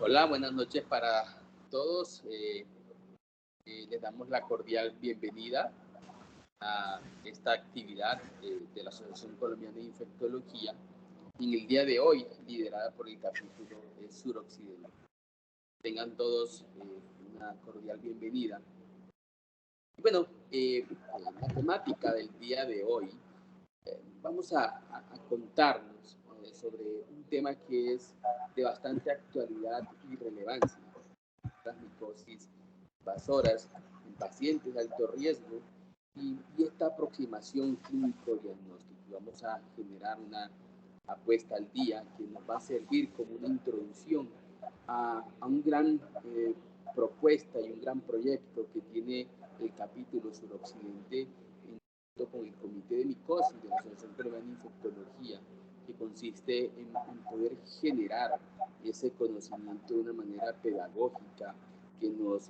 Hola, buenas noches para todos. Les damos la cordial bienvenida a esta actividad de la Asociación Colombiana de Infectología en el día de hoy, liderada por el capítulo suroccidental. Tengan todos una cordial bienvenida. Y bueno, la temática del día de hoy, vamos a contarnos sobre un tema que es de bastante actualidad y relevancia: las micosis invasoras en pacientes de alto riesgo y esta aproximación clínico-diagnóstica. Vamos a generar una apuesta al día que nos va a servir como una introducción a un gran propuesta y un gran proyecto que tiene el capítulo suroccidente junto con el Comité de Micosis de la Asociación Colombiana de Infectología, que consiste en poder generar ese conocimiento de una manera pedagógica que nos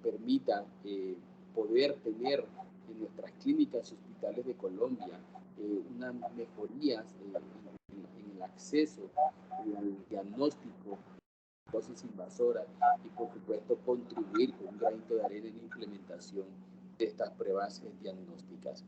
permita poder tener en nuestras clínicas y hospitales de Colombia unas mejorías en el acceso al diagnóstico de micosis invasora y, por supuesto, contribuir con un granito de arena en la implementación de estas pruebas diagnósticas.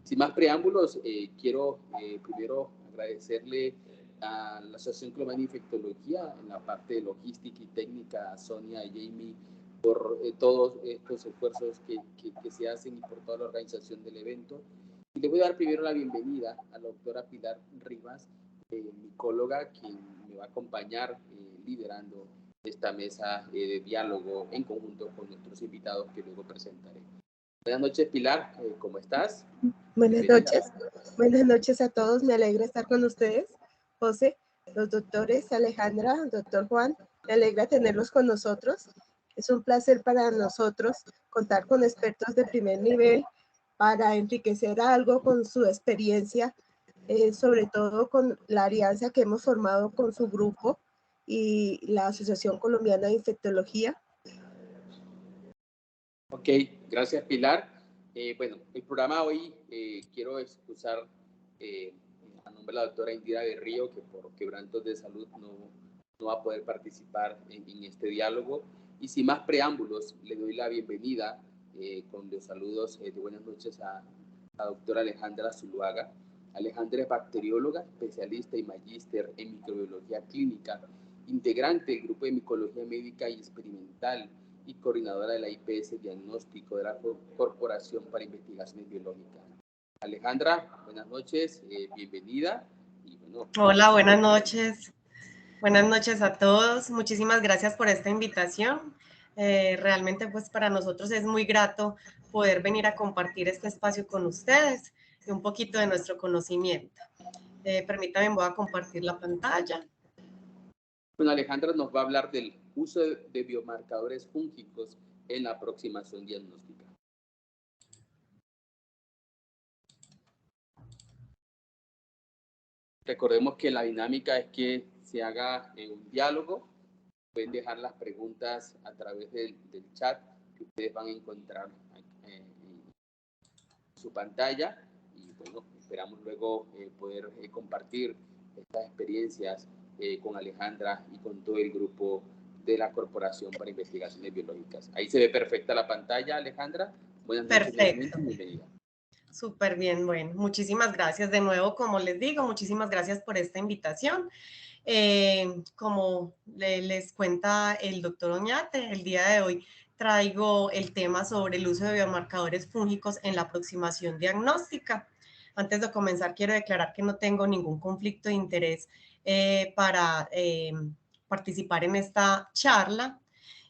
Sin más preámbulos, quiero primero agradecerle a la Asociación Colombiana de Infectología en la parte de logística y técnica, a Sonia y Jamie, por todos estos esfuerzos que se hacen y por toda la organización del evento. Y le voy a dar primero la bienvenida a la doctora Pilar Rivas, micóloga, quien me va a acompañar liderando esta mesa de diálogo en conjunto con nuestros invitados que luego presentaré. Buenas noches, Pilar, ¿cómo estás? Buenas noches a todos, me alegra estar con ustedes, José, los doctores Alejandra, doctor Juan, me alegra tenerlos con nosotros. Es un placer para nosotros contar con expertos de primer nivel para enriquecer algo con su experiencia, sobre todo con la alianza que hemos formado con su grupo y la Asociación Colombiana de Infectología. Ok, gracias, Pilar. Bueno, el programa hoy quiero excusar a nombre de la doctora Indira Berrío, que por quebrantos de salud no va a poder participar en este diálogo. Y sin más preámbulos, le doy la bienvenida con los saludos de buenas noches a la doctora Alejandra Zuluaga. Alejandra es bacterióloga, especialista y magíster en microbiología clínica, integrante del grupo de micología médica y experimental y coordinadora de la IPS Diagnóstico de la Corporación para Investigaciones Biológicas. Alejandra, buenas noches, bienvenida. Y bueno, hola, buenas noches. Buenas noches a todos. Muchísimas gracias por esta invitación. Realmente pues para nosotros es muy grato poder venir a compartir este espacio con ustedes y un poquito de nuestro conocimiento. Permítanme, voy a compartir la pantalla. Bueno, Alejandra nos va a hablar del uso de biomarcadores fúngicos en la aproximación diagnóstica. Recordemos que la dinámica es que se haga un diálogo. Pueden dejar las preguntas a través del chat que ustedes van a encontrar en su pantalla. Y bueno, esperamos luego poder compartir estas experiencias con Alejandra y con todo el grupo de la Corporación para Investigaciones Biológicas. Ahí se ve perfecta la pantalla, Alejandra. Buenas noches. Perfecto. Bienvenida. Súper bien, bueno, muchísimas gracias de nuevo, como les digo, muchísimas gracias por esta invitación. Como les cuenta el doctor Oñate, el día de hoy traigo el tema sobre el uso de biomarcadores fúngicos en la aproximación diagnóstica. Antes de comenzar, quiero declarar que no tengo ningún conflicto de interés para participar en esta charla.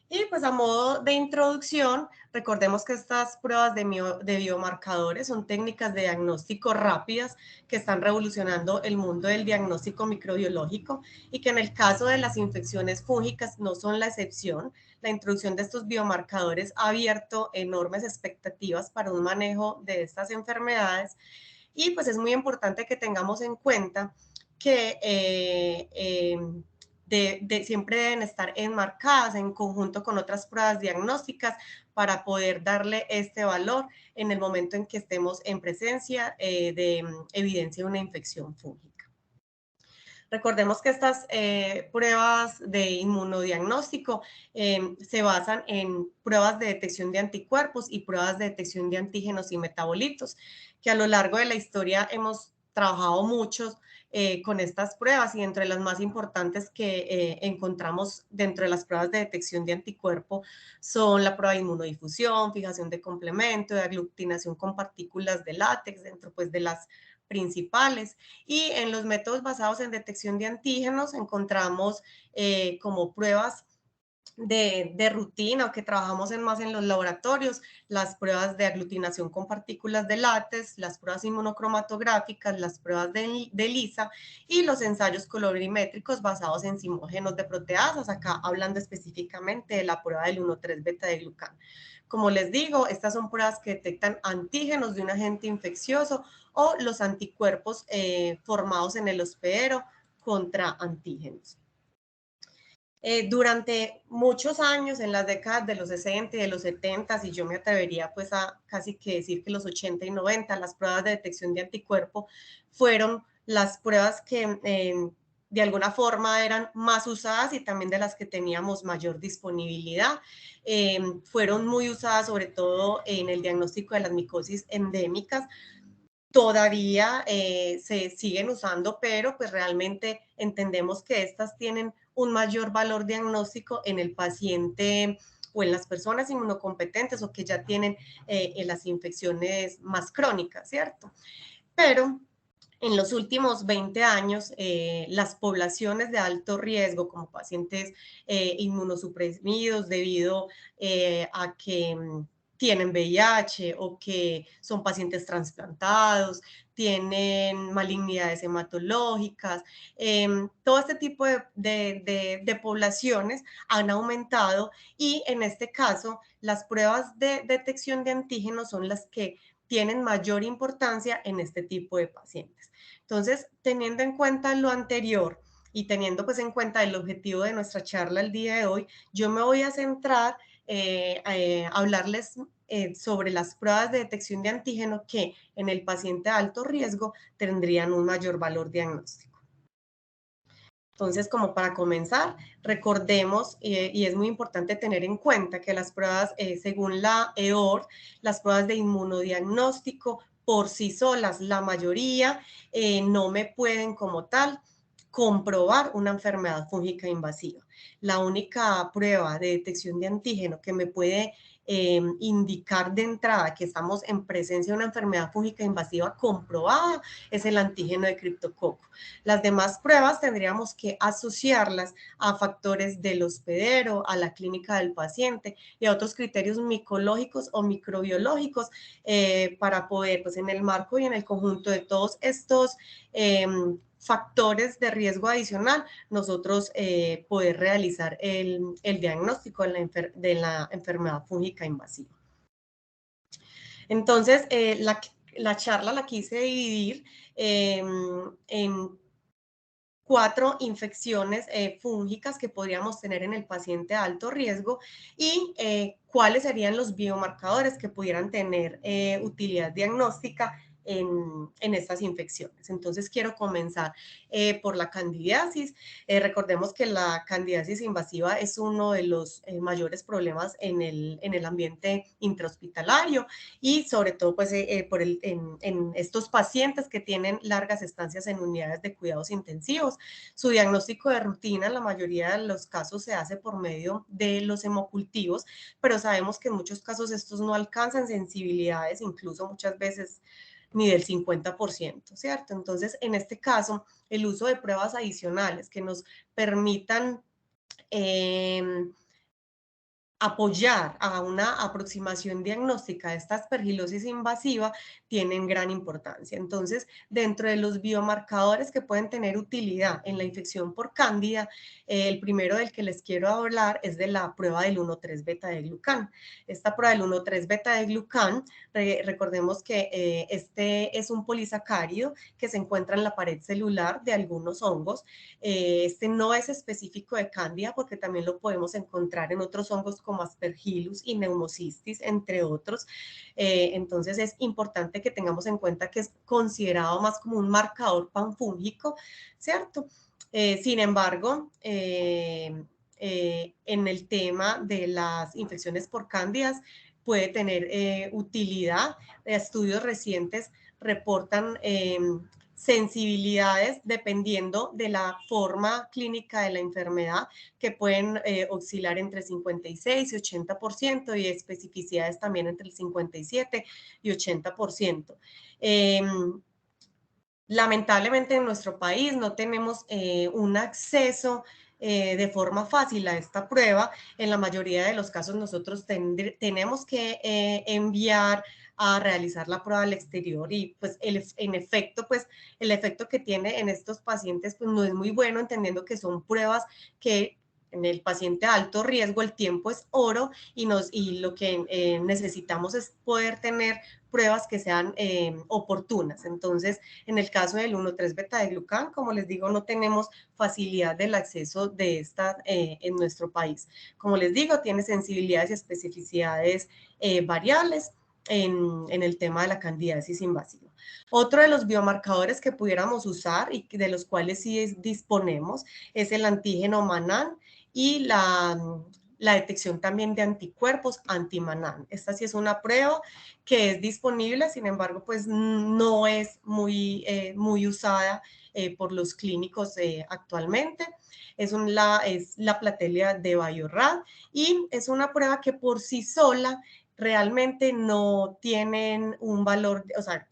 Y pues a modo de introducción, recordemos que estas pruebas de biomarcadores son técnicas de diagnóstico rápidas que están revolucionando el mundo del diagnóstico microbiológico y que en el caso de las infecciones fúngicas no son la excepción. La introducción de estos biomarcadores ha abierto enormes expectativas para un manejo de estas enfermedades y pues es muy importante que tengamos en cuenta que siempre deben estar enmarcadas en conjunto con otras pruebas diagnósticas para poder darle este valor en el momento en que estemos en presencia de evidencia de una infección fúngica. Recordemos que estas pruebas de inmunodiagnóstico se basan en pruebas de detección de anticuerpos y pruebas de detección de antígenos y metabolitos, que a lo largo de la historia hemos trabajado mucho con estas pruebas, y entre las más importantes que encontramos dentro de las pruebas de detección de anticuerpo son la prueba de inmunodifusión, fijación de complemento, de aglutinación con partículas de látex, dentro pues de las principales. Y en los métodos basados en detección de antígenos encontramos como pruebas de rutina, o que trabajamos más en los laboratorios, las pruebas de aglutinación con partículas de látex, las pruebas inmunocromatográficas, las pruebas de ELISA y los ensayos colorimétricos basados en simógenos de proteasas, acá hablando específicamente de la prueba del 1,3-beta-glucán. Como les digo, estas son pruebas que detectan antígenos de un agente infeccioso o los anticuerpos formados en el hospedero contra antígenos. Durante muchos años, en las décadas de los 60 y de los 70, y yo me atrevería pues a casi que decir que los 80 y 90, las pruebas de detección de anticuerpo fueron las pruebas que de alguna forma eran más usadas y también de las que teníamos mayor disponibilidad. Fueron muy usadas sobre todo en el diagnóstico de las micosis endémicas. Todavía se siguen usando, pero pues realmente entendemos que estas tienen un mayor valor diagnóstico en el paciente o en las personas inmunocompetentes o que ya tienen en las infecciones más crónicas, ¿cierto? Pero en los últimos 20 años, las poblaciones de alto riesgo, como pacientes inmunosuprimidos debido a que tienen VIH o que son pacientes trasplantados, tienen malignidades hematológicas, todo este tipo de poblaciones han aumentado, y en este caso las pruebas de detección de antígenos son las que tienen mayor importancia en este tipo de pacientes. Entonces, teniendo en cuenta lo anterior y teniendo pues en cuenta el objetivo de nuestra charla el día de hoy, yo me voy a centrar a hablarles sobre las pruebas de detección de antígeno que en el paciente de alto riesgo tendrían un mayor valor diagnóstico. Entonces, como para comenzar, recordemos, y es muy importante tener en cuenta que las pruebas, según la EOR, las pruebas de inmunodiagnóstico por sí solas, la mayoría no me pueden como tal comprobar una enfermedad fúngica invasiva. La única prueba de detección de antígeno que me puede indicar de entrada que estamos en presencia de una enfermedad fúngica invasiva comprobada es el antígeno de criptococo. Las demás pruebas tendríamos que asociarlas a factores del hospedero, a la clínica del paciente y a otros criterios micológicos o microbiológicos para poder, pues en el marco y en el conjunto de todos estos factores de riesgo adicional, nosotros poder realizar el diagnóstico de la enfermedad fúngica invasiva. Entonces, la charla la quise dividir en 4 infecciones fúngicas que podríamos tener en el paciente de alto riesgo y cuáles serían los biomarcadores que pudieran tener utilidad diagnóstica en estas infecciones. Entonces, quiero comenzar por la candidiasis. Recordemos que la candidiasis invasiva es uno de los mayores problemas en el ambiente intrahospitalario y sobre todo pues, en estos pacientes que tienen largas estancias en unidades de cuidados intensivos. Su diagnóstico de rutina en la mayoría de los casos se hace por medio de los hemocultivos, pero sabemos que en muchos casos estos no alcanzan sensibilidades, incluso muchas veces ni del 50%, ¿cierto? Entonces, en este caso, el uso de pruebas adicionales que nos permitan apoyar a una aproximación diagnóstica de esta aspergilosis invasiva tienen gran importancia. Entonces, dentro de los biomarcadores que pueden tener utilidad en la infección por cándida, el primero del que les quiero hablar es de la prueba del 1,3-beta-glucán. Esta prueba del 1,3-beta-glucán, recordemos que este es un polisacárido que se encuentra en la pared celular de algunos hongos. Este no es específico de cándida porque también lo podemos encontrar en otros hongos como Aspergillus y Pneumocystis, entre otros. Entonces es importante que tengamos en cuenta que es considerado más como un marcador panfúngico, ¿cierto? Sin embargo, en el tema de las infecciones por cándidas puede tener utilidad. Estudios recientes reportan sensibilidades dependiendo de la forma clínica de la enfermedad, que pueden oscilar entre 56 y 80% y especificidades también entre el 57 y 80%. Lamentablemente en nuestro país no tenemos un acceso de forma fácil a esta prueba. En la mayoría de los casos nosotros tenemos que enviar a realizar la prueba al exterior y pues en efecto, pues el efecto que tiene en estos pacientes pues no es muy bueno, entendiendo que son pruebas que en el paciente de alto riesgo el tiempo es oro y lo que necesitamos es poder tener pruebas que sean oportunas. Entonces, en el caso del 1,3 beta de glucán, como les digo, no tenemos facilidad del acceso de esta en nuestro país. Como les digo, tiene sensibilidades y especificidades variables en el tema de la candidiasis invasiva. Otro de los biomarcadores que pudiéramos usar y de los cuales sí disponemos es el antígeno Manan y la detección también de anticuerpos anti-Manan. Esta sí es una prueba que es disponible, sin embargo, pues no es muy usada por los clínicos actualmente. Es la platelia de Bio-Rad y es una prueba que por sí sola realmente no tienen un valor, o sea,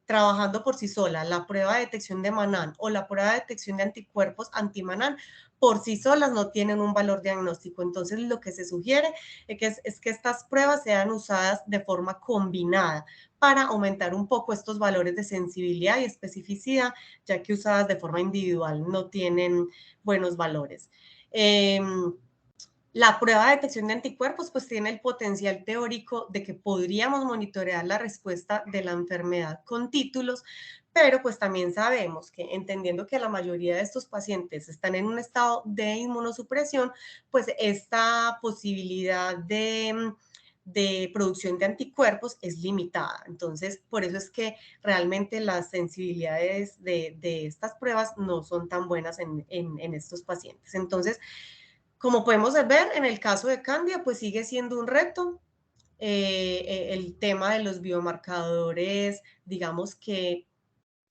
trabajando por sí sola, la prueba de detección de Manan o la prueba de detección de anticuerpos anti-Manan por sí solas no tienen un valor diagnóstico. Entonces, lo que se sugiere es que estas pruebas sean usadas de forma combinada para aumentar un poco estos valores de sensibilidad y especificidad, ya que usadas de forma individual no tienen buenos valores. La prueba de detección de anticuerpos pues tiene el potencial teórico de que podríamos monitorear la respuesta de la enfermedad con títulos, pero pues también sabemos que entendiendo que la mayoría de estos pacientes están en un estado de inmunosupresión, pues esta posibilidad de producción de anticuerpos es limitada. Entonces, por eso es que realmente las sensibilidades de estas pruebas no son tan buenas en estos pacientes. Entonces, como podemos ver, en el caso de Candida, pues sigue siendo un reto. El tema de los biomarcadores, digamos que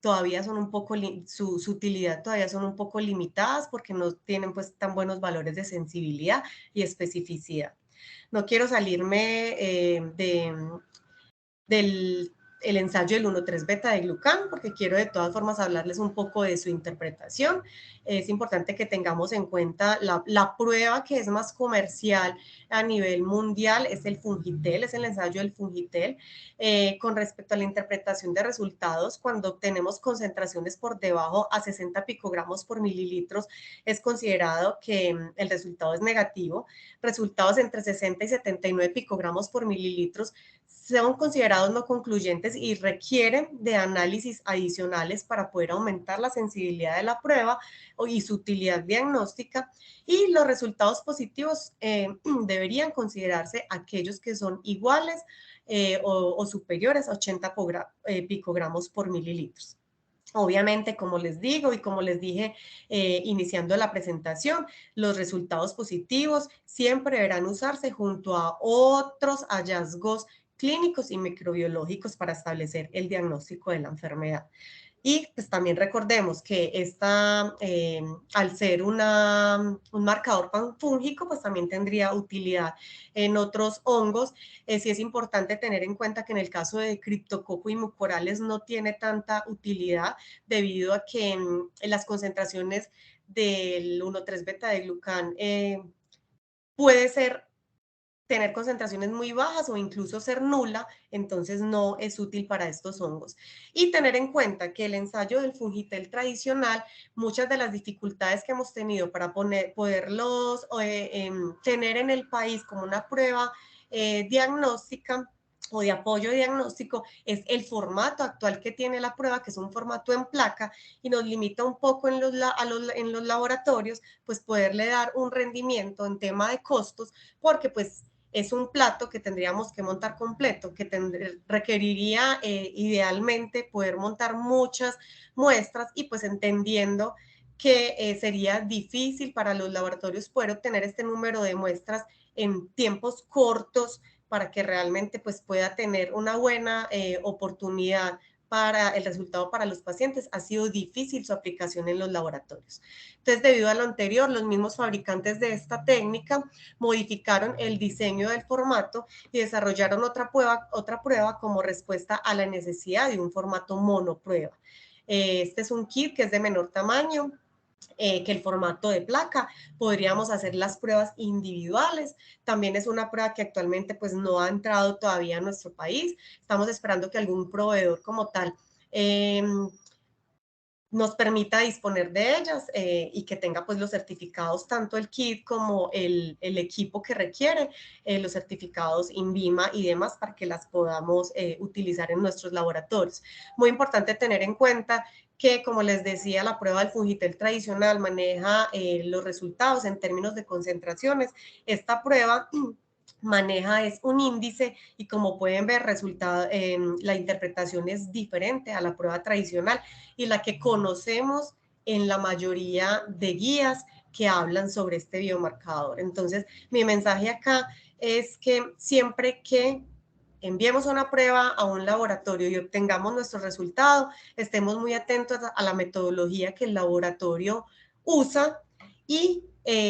todavía son un poco, su utilidad todavía son un poco limitadas porque no tienen pues tan buenos valores de sensibilidad y especificidad. No quiero salirme del el ensayo del 1,3 beta de glucán, porque quiero de todas formas hablarles un poco de su interpretación. Es importante que tengamos en cuenta la prueba que es más comercial a nivel mundial, es el Fungitel, es el ensayo del Fungitel. Con respecto a la interpretación de resultados, cuando obtenemos concentraciones por debajo a 60 picogramos por mililitros, es considerado que el resultado es negativo. Resultados entre 60 y 79 picogramos por mililitros son considerados no concluyentes y requieren de análisis adicionales para poder aumentar la sensibilidad de la prueba y su utilidad diagnóstica. Y los resultados positivos deberían considerarse aquellos que son iguales o superiores a 80 picogramos por mililitros. Obviamente, como les digo y como les dije iniciando la presentación, los resultados positivos siempre deberán usarse junto a otros hallazgos clínicos y microbiológicos para establecer el diagnóstico de la enfermedad. Y pues también recordemos que al ser un marcador panfúngico, pues también tendría utilidad en otros hongos. Sí es importante tener en cuenta que en el caso de Cryptococcus y mucorales no tiene tanta utilidad debido a que las concentraciones del 1,3 beta de glucán puede tener concentraciones muy bajas o incluso ser nula, entonces no es útil para estos hongos. Y tener en cuenta que el ensayo del Fungitel tradicional, muchas de las dificultades que hemos tenido para poderlos tener en el país como una prueba diagnóstica o de apoyo diagnóstico es el formato actual que tiene la prueba, que es un formato en placa y nos limita un poco en los laboratorios, pues poderle dar un rendimiento en tema de costos, porque pues es un plato que tendríamos que montar completo, que requeriría idealmente poder montar muchas muestras y pues entendiendo que sería difícil para los laboratorios poder obtener este número de muestras en tiempos cortos para que realmente pues, pueda tener una buena oportunidad para el resultado para los pacientes. Ha sido difícil su aplicación en los laboratorios. Entonces, debido a lo anterior, los mismos fabricantes de esta técnica modificaron el diseño del formato y desarrollaron otra prueba como respuesta a la necesidad de un formato monoprueba. Este es un kit que es de menor tamaño que el formato de placa. Podríamos hacer las pruebas individuales. También es una prueba que actualmente pues no ha entrado todavía a nuestro país. Estamos esperando que algún proveedor como tal nos permita disponer de ellas y que tenga pues los certificados, tanto el kit como el equipo que requiere, los certificados INVIMA y demás para que las podamos utilizar en nuestros laboratorios. Muy importante tener en cuenta que, como les decía, la prueba del Fungitel tradicional maneja los resultados en términos de concentraciones. Esta prueba maneja es un índice y, como pueden ver, la interpretación es diferente a la prueba tradicional y la que conocemos en la mayoría de guías que hablan sobre este biomarcador. Entonces, mi mensaje acá es que siempre que enviemos una prueba a un laboratorio y obtengamos nuestro resultado, estemos muy atentos a la metodología que el laboratorio usa y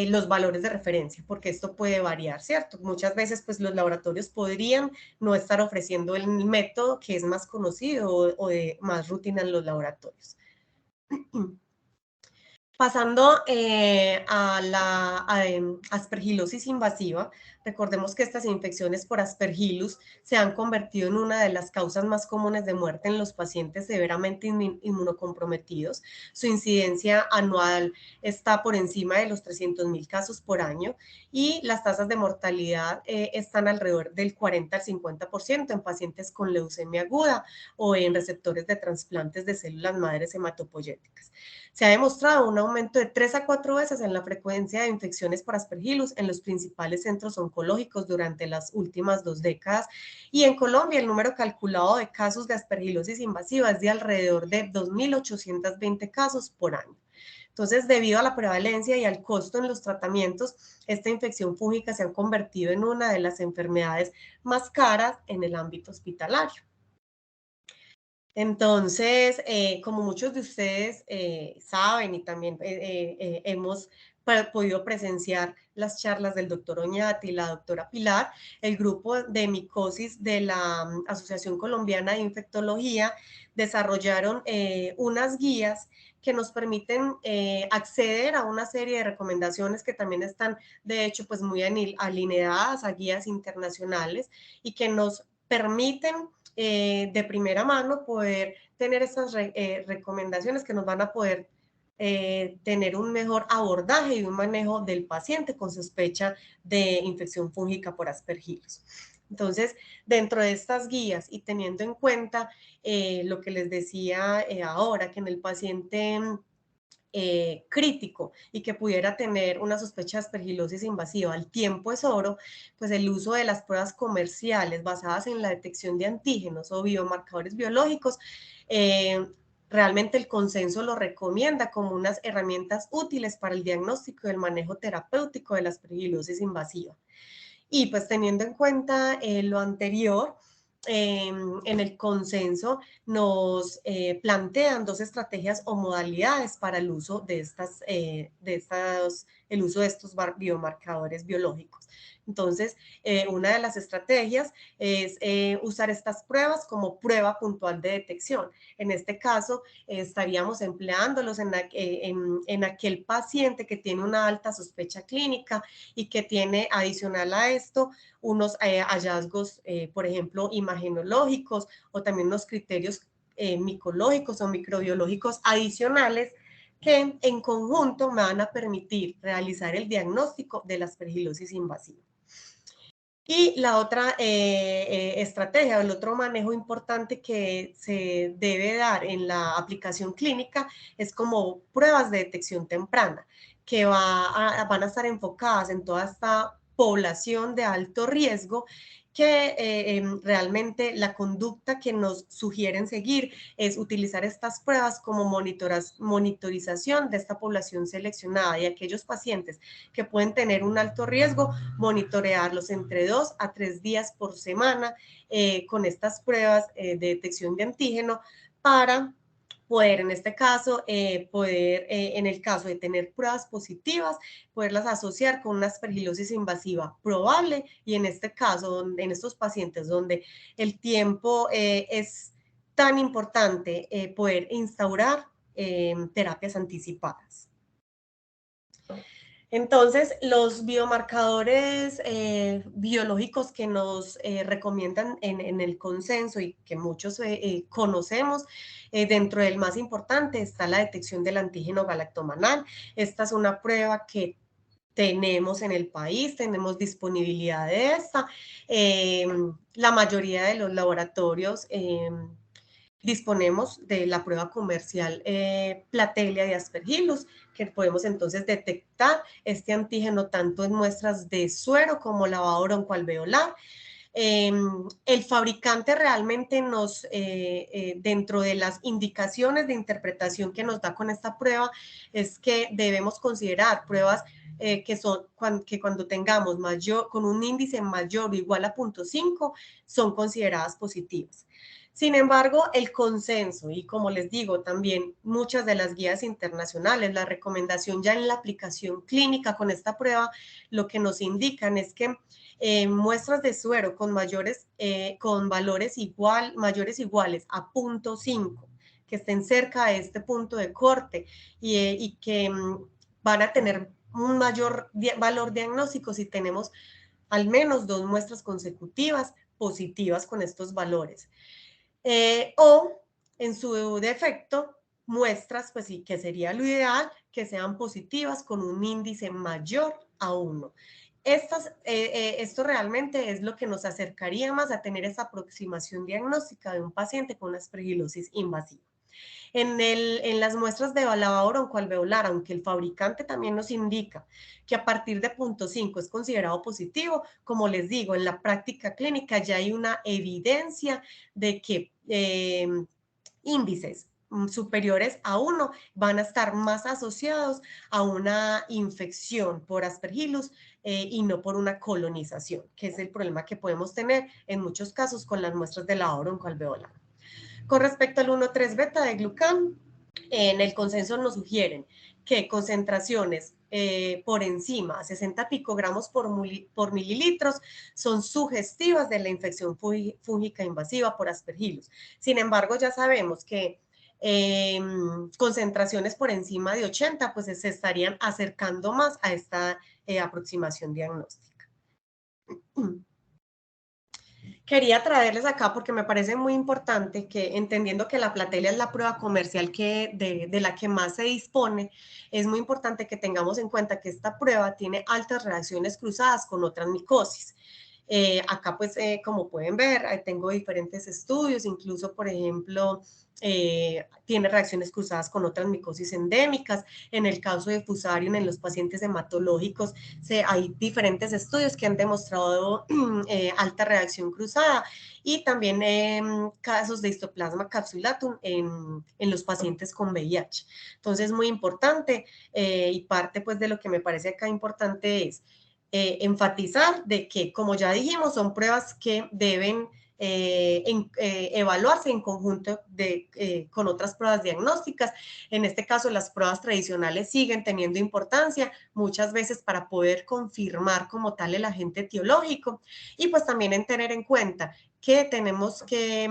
los valores de referencia, porque esto puede variar, ¿cierto? Muchas veces, pues, los laboratorios podrían no estar ofreciendo el método que es más conocido o de más rutina en los laboratorios. Pasando a la aspergilosis invasiva, recordemos que estas infecciones por aspergillus se han convertido en una de las causas más comunes de muerte en los pacientes severamente inmunocomprometidos. Su incidencia anual está por encima de los 300.000 casos por año y las tasas de mortalidad están alrededor del 40 al 50% en pacientes con leucemia aguda o en receptores de trasplantes de células madres hematopoyéticas. Se ha demostrado un aumento de 3 a 4 veces en la frecuencia de infecciones por aspergillus en los principales centros oncológicos durante las últimas 2 décadas. Y en Colombia, el número calculado de casos de aspergilosis invasiva es de alrededor de 2.820 casos por año. Entonces, debido a la prevalencia y al costo en los tratamientos, esta infección fúngica se ha convertido en una de las enfermedades más caras en el ámbito hospitalario. Entonces, como muchos de ustedes saben y también hemos podido presenciar las charlas del doctor Oñate y la doctora Pilar, el grupo de micosis de la Asociación Colombiana de Infectología desarrollaron unas guías que nos permiten acceder a una serie de recomendaciones que también están, de hecho, pues muy alineadas a guías internacionales y que nos permiten de primera mano poder tener estas recomendaciones que nos van a poder tener un mejor abordaje y un manejo del paciente con sospecha de infección fúngica por aspergillus. Entonces, dentro de estas guías y teniendo en cuenta lo que les decía ahora, que en el paciente crítico y que pudiera tener una sospecha de aspergilosis invasiva, el tiempo es oro, pues el uso de las pruebas comerciales basadas en la detección de antígenos o biomarcadores biológicos, realmente el consenso lo recomienda como unas herramientas útiles para el diagnóstico y el manejo terapéutico de la aspergilosis invasiva. Y pues teniendo en cuenta lo anterior, en el consenso nos plantean 2 estrategias o modalidades para el uso de estos biomarcadores biológicos. Entonces, una de las estrategias es usar estas pruebas como prueba puntual de detección. En este caso, estaríamos empleándolos en aquel paciente que tiene una alta sospecha clínica y que tiene, adicional a esto, unos hallazgos, por ejemplo, imagenológicos o también unos criterios micológicos o microbiológicos adicionales que en conjunto me van a permitir realizar el diagnóstico de la aspergilosis invasiva. Y la otra estrategia, el otro manejo importante que se debe dar en la aplicación clínica es como pruebas de detección temprana, que van a estar enfocadas en toda esta población de alto riesgo, que realmente la conducta que nos sugieren seguir es utilizar estas pruebas como monitorización de esta población seleccionada, y aquellos pacientes que pueden tener un alto riesgo, monitorearlos entre 2 a 3 días por semana con estas pruebas de detección de antígeno, para poder, en este caso, en el caso de tener pruebas positivas, poderlas asociar con una aspergilosis invasiva probable, y en este caso, en estos pacientes donde el tiempo es tan importante, poder instaurar terapias anticipadas. Entonces, los biomarcadores biológicos que nos recomiendan en el consenso y que muchos conocemos, dentro del más importante está la detección del antígeno galactomanal. Esta es una prueba que tenemos en el país, tenemos disponibilidad de esta. La mayoría de los laboratorios disponemos de la prueba comercial Platelia de Aspergillus, que podemos entonces detectar este antígeno tanto en muestras de suero como lavado broncoalveolar. El fabricante realmente nos, dentro de las indicaciones de interpretación que nos da con esta prueba, es que debemos considerar pruebas que cuando tengamos con un índice mayor o igual a 0.5 son consideradas positivas. Sin embargo, el consenso, y como les digo, también muchas de las guías internacionales, la recomendación ya en la aplicación clínica con esta prueba, lo que nos indican es que muestras de suero con valores mayores o iguales a 0.5, que estén cerca de este punto de corte y que van a tener un mayor valor diagnóstico si tenemos al menos 2 muestras consecutivas positivas con estos valores. O en su defecto, muestras, pues sí, que sería lo ideal, que sean positivas con un índice mayor a 1. Esto realmente es lo que nos acercaría más a tener esa aproximación diagnóstica de un paciente con una aspergilosis invasiva. En las muestras de lavado broncoalveolar, aunque el fabricante también nos indica que a partir de 0.5 es considerado positivo, como les digo, en la práctica clínica ya hay una evidencia de que índices superiores a 1 van a estar más asociados a una infección por Aspergillus y no por una colonización, que es el problema que podemos tener en muchos casos con las muestras de lavado broncoalveolar. Con respecto al 1,3-beta de glucán, en el consenso nos sugieren que concentraciones por encima de 60 picogramos por mililitros son sugestivas de la infección fúngica invasiva por Aspergillus. Sin embargo, ya sabemos que concentraciones por encima de 80 pues se estarían acercando más a esta aproximación diagnóstica. Quería traerles acá porque me parece muy importante que, entendiendo que la platelia es la prueba comercial de la que más se dispone, es muy importante que tengamos en cuenta que esta prueba tiene altas reacciones cruzadas con otras micosis. Acá, pues, como pueden ver, tengo diferentes estudios, incluso, por ejemplo, tiene reacciones cruzadas con otras micosis endémicas. En el caso de Fusarium, en los pacientes hematológicos, hay diferentes estudios que han demostrado alta reacción cruzada, y también casos de histoplasma capsulatum en los pacientes con VIH. Entonces, muy importante, y parte pues de lo que me parece acá importante es enfatizar de que, como ya dijimos, son pruebas que deben evaluarse en conjunto con otras pruebas diagnósticas. En este caso, las pruebas tradicionales siguen teniendo importancia, muchas veces para poder confirmar como tal el agente etiológico, y pues también en tener en cuenta que tenemos que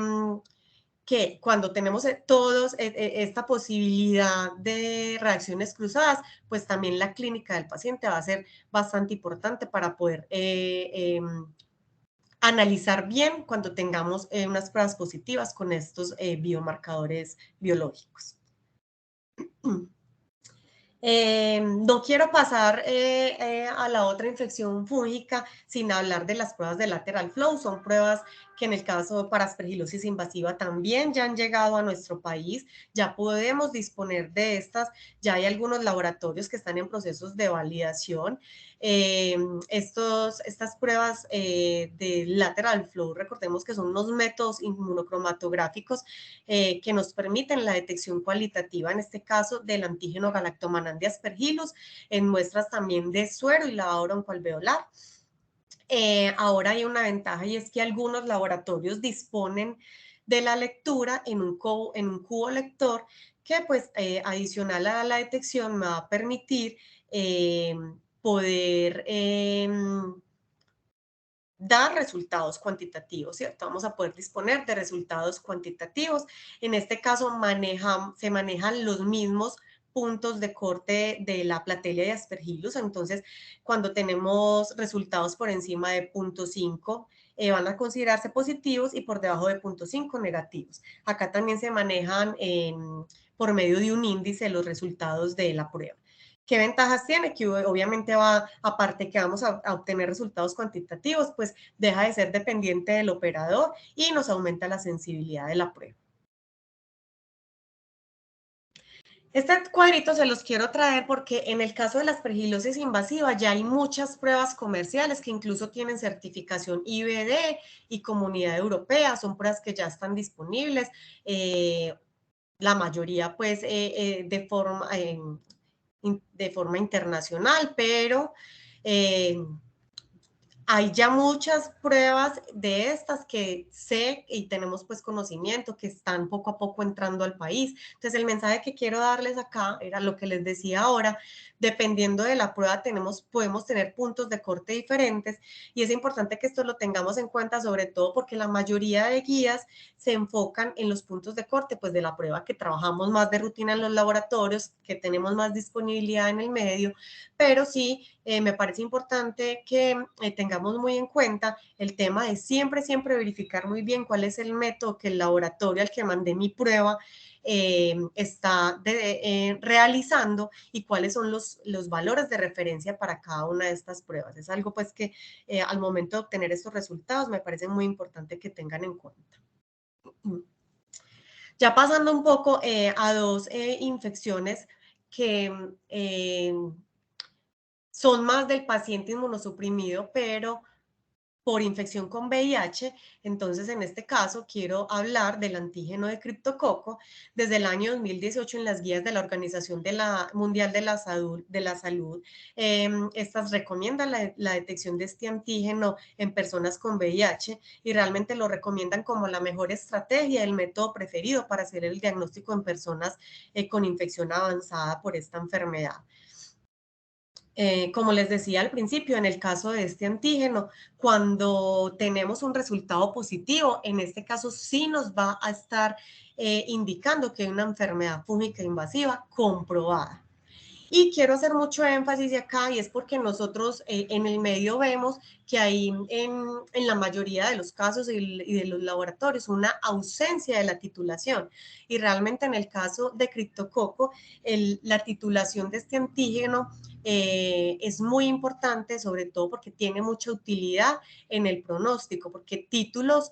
cuando tenemos todos esta posibilidad de reacciones cruzadas, pues también la clínica del paciente va a ser bastante importante para poder analizar bien cuando tengamos unas pruebas positivas con estos biomarcadores biológicos. No quiero pasar a la otra infección fúngica sin hablar de las pruebas de lateral flow. Son pruebas que en el caso para aspergilosis invasiva también ya han llegado a nuestro país. Ya podemos disponer de estas. Ya hay algunos laboratorios que están en procesos de validación. Estas pruebas de lateral flow, recordemos que son unos métodos inmunocromatográficos que nos permiten la detección cualitativa, en este caso del antígeno galactomannan de Aspergillus, en muestras también de suero y lavado broncoalveolar. Ahora hay una ventaja y es que algunos laboratorios disponen de la lectura en un cubo lector que pues adicional a la detección me va a permitir poder dar resultados cuantitativos, ¿cierto? Vamos a poder disponer de resultados cuantitativos. En este caso se manejan los mismos puntos de corte de la platelia de Aspergillus, entonces cuando tenemos resultados por encima de 0.5 van a considerarse positivos y por debajo de 0.5 negativos. Acá también se manejan por medio de un índice los resultados de la prueba. ¿Qué ventajas tiene? Que obviamente aparte que vamos a obtener resultados cuantitativos, pues deja de ser dependiente del operador y nos aumenta la sensibilidad de la prueba. Este cuadrito se los quiero traer porque en el caso de la aspergilosis invasiva ya hay muchas pruebas comerciales que incluso tienen certificación IVD y Comunidad Europea, son pruebas que ya están disponibles, la mayoría pues de forma internacional, pero hay ya muchas pruebas de estas que sé y tenemos pues conocimiento que están poco a poco entrando al país. Entonces el mensaje que quiero darles acá era lo que les decía ahora, dependiendo de la prueba podemos tener puntos de corte diferentes y es importante que esto lo tengamos en cuenta, sobre todo porque la mayoría de guías se enfocan en los puntos de corte pues de la prueba que trabajamos más de rutina en los laboratorios, que tenemos más disponibilidad en el medio, pero sí me parece importante que tengamos muy en cuenta el tema de siempre verificar muy bien cuál es el método que el laboratorio al que mandé mi prueba está realizando y cuáles son los valores de referencia para cada una de estas pruebas. Es algo pues que al momento de obtener estos resultados me parece muy importante que tengan en cuenta. Ya pasando un poco a dos infecciones que son más del paciente inmunosuprimido, pero por infección con VIH. Entonces, en este caso, quiero hablar del antígeno de criptococo. Desde el año 2018, en las guías de la Organización Mundial de la Salud, estas recomiendan la detección de este antígeno en personas con VIH y realmente lo recomiendan como la mejor estrategia, el método preferido para hacer el diagnóstico en personas con infección avanzada por esta enfermedad. Como les decía al principio, en el caso de este antígeno, cuando tenemos un resultado positivo, en este caso sí nos va a estar indicando que hay una enfermedad fúngica invasiva comprobada. Y quiero hacer mucho énfasis de acá y es porque nosotros en el medio vemos que hay en la mayoría de los casos y de los laboratorios una ausencia de la titulación. Y realmente en el caso de criptococo, la titulación de este antígeno es muy importante, sobre todo porque tiene mucha utilidad en el pronóstico, porque títulos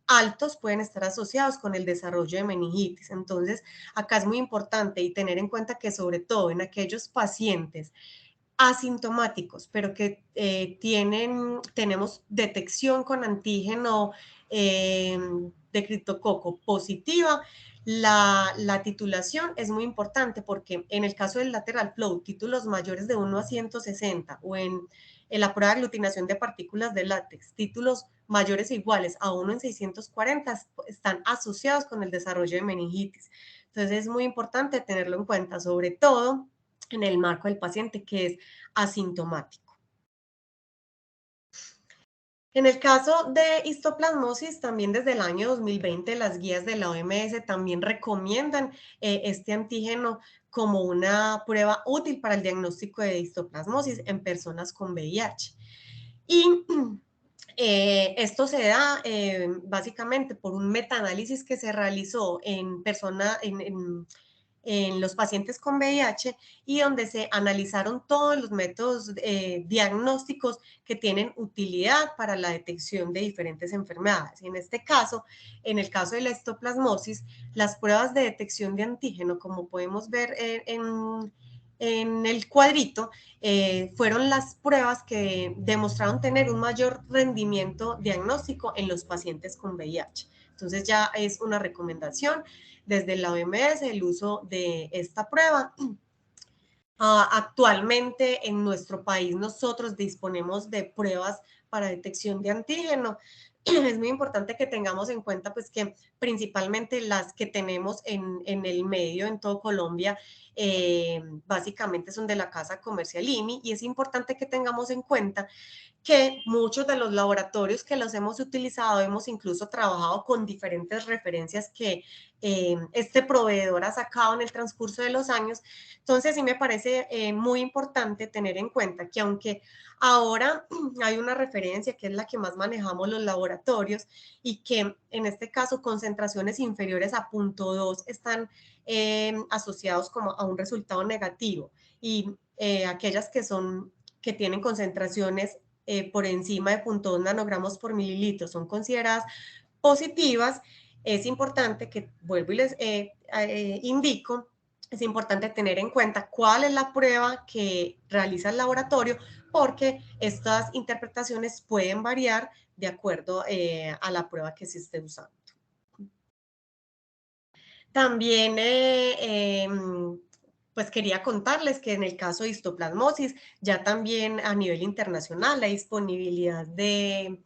altos pueden estar asociados con el desarrollo de meningitis. Entonces, acá es muy importante y tener en cuenta que sobre todo en aquellos pacientes asintomáticos, pero que tenemos detección con antígeno de criptococo positiva, la titulación es muy importante porque en el caso del lateral flow, títulos mayores de 1 a 160 o en la prueba de aglutinación de partículas de látex, títulos mayores o iguales a 1 en 640 están asociados con el desarrollo de meningitis. Entonces es muy importante tenerlo en cuenta, sobre todo en el marco del paciente que es asintomático. En el caso de histoplasmosis, también desde el año 2020 las guías de la OMS también recomiendan este antígeno como una prueba útil para el diagnóstico de histoplasmosis en personas con VIH. Y esto se da básicamente por un metaanálisis que se realizó en los pacientes con VIH y donde se analizaron todos los métodos diagnósticos que tienen utilidad para la detección de diferentes enfermedades. En este caso, en el caso de la histoplasmosis, las pruebas de detección de antígeno, como podemos ver en el cuadrito fueron las pruebas que demostraron tener un mayor rendimiento diagnóstico en los pacientes con VIH. Entonces ya es una recomendación desde la OMS el uso de esta prueba. Actualmente en nuestro país nosotros disponemos de pruebas para detección de antígeno. Es muy importante que tengamos en cuenta pues que principalmente las que tenemos en el medio, en todo Colombia, básicamente son de la Casa Comercial IMI, y es importante que tengamos en cuenta que muchos de los laboratorios que los hemos utilizado, hemos incluso trabajado con diferentes referencias que este proveedor ha sacado en el transcurso de los años. Entonces sí me parece muy importante tener en cuenta que aunque ahora hay una referencia que es la que más manejamos los laboratorios y que en este caso concentraciones inferiores a 0.2 están asociados como a un resultado negativo, y aquellas que tienen concentraciones por encima de 0.2 nanogramos por mililitro son consideradas positivas. Es importante que, vuelvo y les indico, es importante tener en cuenta cuál es la prueba que realiza el laboratorio, porque estas interpretaciones pueden variar de acuerdo a la prueba que se esté usando. También pues quería contarles que en el caso de histoplasmosis, ya también a nivel internacional, la disponibilidad de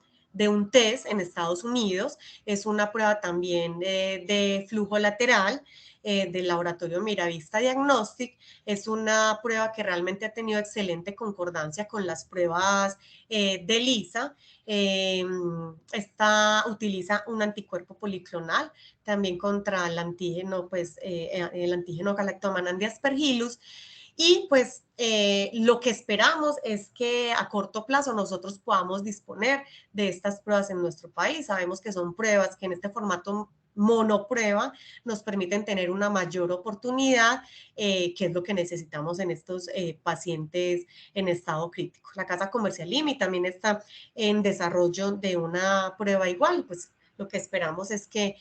un test en Estados Unidos. Es una prueba también de flujo lateral del laboratorio Miravista Diagnostic. Es una prueba que realmente ha tenido excelente concordancia con las pruebas de ELISA. Esta utiliza un anticuerpo policlonal también contra el antígeno, pues el antígeno Galactomannan de Aspergillus. Y pues lo que esperamos es que a corto plazo nosotros podamos disponer de estas pruebas en nuestro país. Sabemos que son pruebas que en este formato monoprueba nos permiten tener una mayor oportunidad, que es lo que necesitamos en estos pacientes en estado crítico. La Casa Comercial IMI también está en desarrollo de una prueba igual. Pues lo que esperamos es que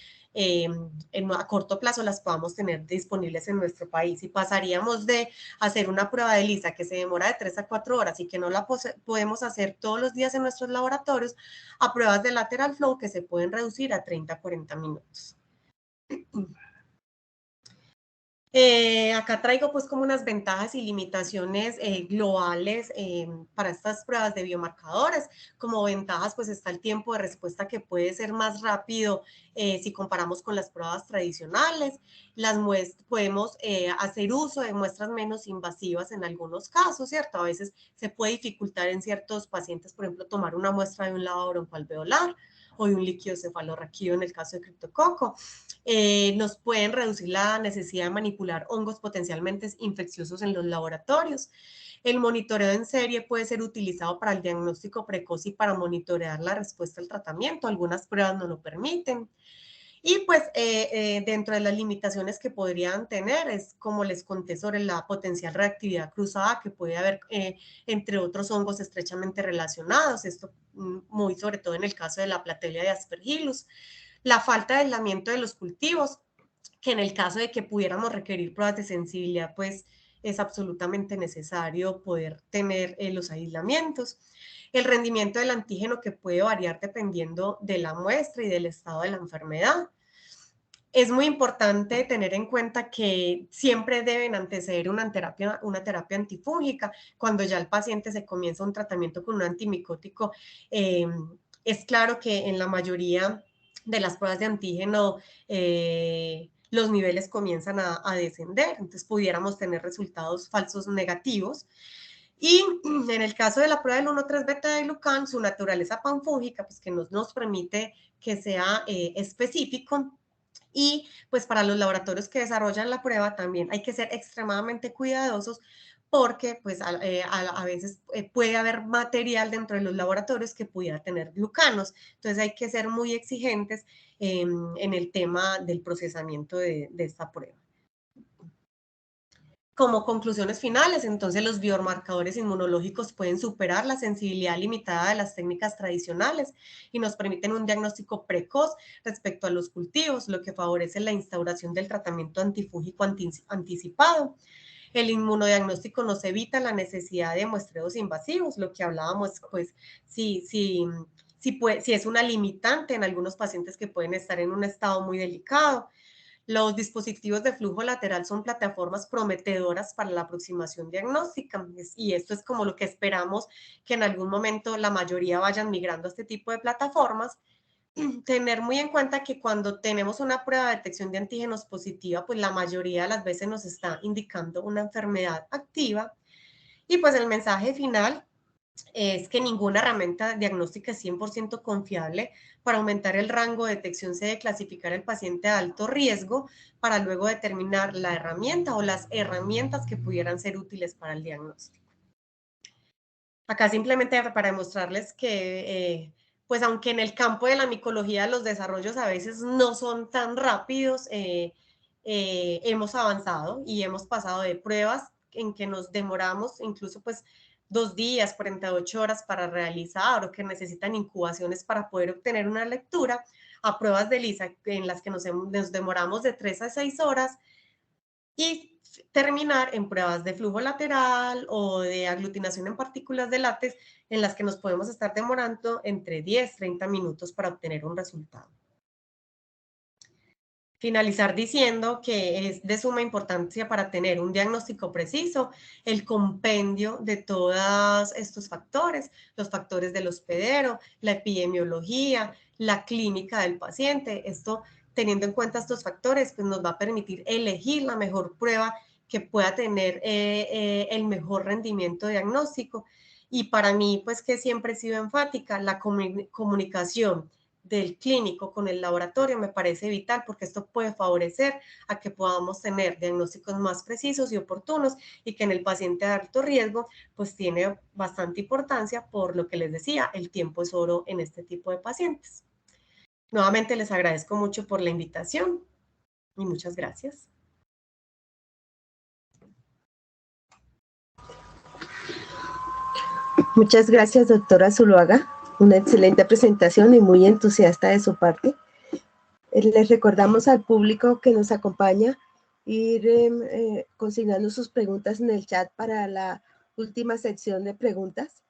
a corto plazo las podamos tener disponibles en nuestro país, y pasaríamos de hacer una prueba de ELISA que se demora de 3 a 4 horas y que no la podemos hacer todos los días en nuestros laboratorios, a pruebas de lateral flow que se pueden reducir a 30 a 40 minutos. Acá traigo pues como unas ventajas y limitaciones globales para estas pruebas de biomarcadores. Como ventajas pues está el tiempo de respuesta, que puede ser más rápido si comparamos con las pruebas tradicionales. Podemos hacer uso de muestras menos invasivas en algunos casos, ¿cierto? A veces se puede dificultar en ciertos pacientes, por ejemplo, tomar una muestra de un lavado broncoalveolar o de un líquido cefalorraquídeo en el caso de criptococo. Nos pueden reducir la necesidad de manipular hongos potencialmente infecciosos en los laboratorios. El monitoreo en serie puede ser utilizado para el diagnóstico precoz y para monitorear la respuesta al tratamiento. Algunas pruebas no lo permiten. Y pues dentro de las limitaciones que podrían tener es, como les conté, sobre la potencial reactividad cruzada que puede haber entre otros hongos estrechamente relacionados. Esto muy sobre todo en el caso de la Platelia de Aspergillus. La falta de aislamiento de los cultivos, que en el caso de que pudiéramos requerir pruebas de sensibilidad, pues es absolutamente necesario poder tener los aislamientos. El rendimiento del antígeno, que puede variar dependiendo de la muestra y del estado de la enfermedad. Es muy importante tener en cuenta que siempre deben anteceder una terapia antifúngica. Cuando ya el paciente se comienza un tratamiento con un antimicótico, es claro que en la mayoría de las pruebas de antígeno los niveles comienzan a descender, entonces pudiéramos tener resultados falsos negativos. Y en el caso de la prueba del 1,3-beta-glucan, su naturaleza panfúngica, pues que nos permite que sea específico. Y pues para los laboratorios que desarrollan la prueba también hay que ser extremadamente cuidadosos, porque pues a veces puede haber material dentro de los laboratorios que pudiera tener glucanos. Entonces hay que ser muy exigentes en el tema del procesamiento de esta prueba. Como conclusiones finales, entonces los biomarcadores inmunológicos pueden superar la sensibilidad limitada de las técnicas tradicionales y nos permiten un diagnóstico precoz respecto a los cultivos, lo que favorece la instauración del tratamiento antifúngico anticipado. El inmunodiagnóstico nos evita la necesidad de muestreos invasivos, lo que hablábamos, pues, si es una limitante en algunos pacientes que pueden estar en un estado muy delicado. Los dispositivos de flujo lateral son plataformas prometedoras para la aproximación diagnóstica y esto es como lo que esperamos que en algún momento la mayoría vayan migrando a este tipo de plataformas. Tener muy en cuenta que cuando tenemos una prueba de detección de antígenos positiva, pues la mayoría de las veces nos está indicando una enfermedad activa. Y pues el mensaje final es que ninguna herramienta diagnóstica es 100% confiable. Para aumentar el rango de detección se debe clasificar el paciente de alto riesgo para luego determinar la herramienta o las herramientas que pudieran ser útiles para el diagnóstico. Acá simplemente para demostrarles que, pues aunque en el campo de la micología los desarrollos a veces no son tan rápidos, hemos avanzado y hemos pasado de pruebas en que nos demoramos incluso pues 2 días, 48 horas para realizar o que necesitan incubaciones para poder obtener una lectura, a pruebas de LISA en las que nos demoramos de 3 a 6 horas y terminar en pruebas de flujo lateral o de aglutinación en partículas de látex en las que nos podemos estar demorando entre 10 a 30 minutos para obtener un resultado. Finalizar diciendo que es de suma importancia para tener un diagnóstico preciso el compendio de todos estos factores, los factores del hospedero, la epidemiología, la clínica del paciente. Esto, teniendo en cuenta estos factores, pues nos va a permitir elegir la mejor prueba que pueda tener el mejor rendimiento diagnóstico. Y para mí, pues que siempre he sido enfática, la comunicación del clínico con el laboratorio me parece vital porque esto puede favorecer a que podamos tener diagnósticos más precisos y oportunos y que en el paciente de alto riesgo pues tiene bastante importancia por lo que les decía, el tiempo es oro en este tipo de pacientes. Nuevamente les agradezco mucho por la invitación y muchas gracias. Muchas gracias, doctora Zuluaga. Una excelente presentación y muy entusiasta de su parte. Les recordamos al público que nos acompaña ir consignando sus preguntas en el chat para la última sección de preguntas.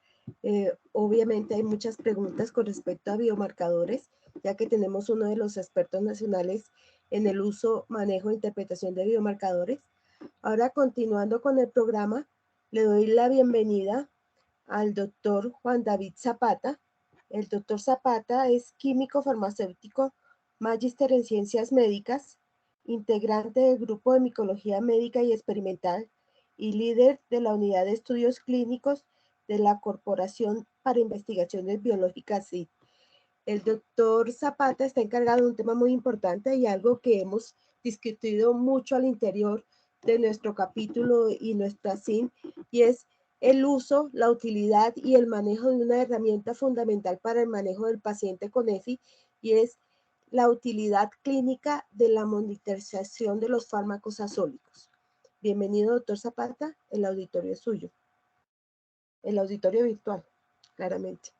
Obviamente hay muchas preguntas con respecto a biomarcadores, ya que tenemos uno de los expertos nacionales en el uso, manejo e interpretación de biomarcadores. Ahora, continuando con el programa, le doy la bienvenida al doctor Juan David Zapata. El doctor Zapata es químico farmacéutico, magíster en ciencias médicas, integrante del grupo de micología médica y experimental y líder de la unidad de estudios clínicos de la Corporación para Investigaciones Biológicas CID. El doctor Zapata está encargado de un tema muy importante y algo que hemos discutido mucho al interior de nuestro capítulo y nuestra CIN, y es el uso, la utilidad y el manejo de una herramienta fundamental para el manejo del paciente con EFI, y es la utilidad clínica de la monitorización de los fármacos azólicos. Bienvenido, doctor Zapata, el auditorio es suyo. El auditorio virtual, claramente.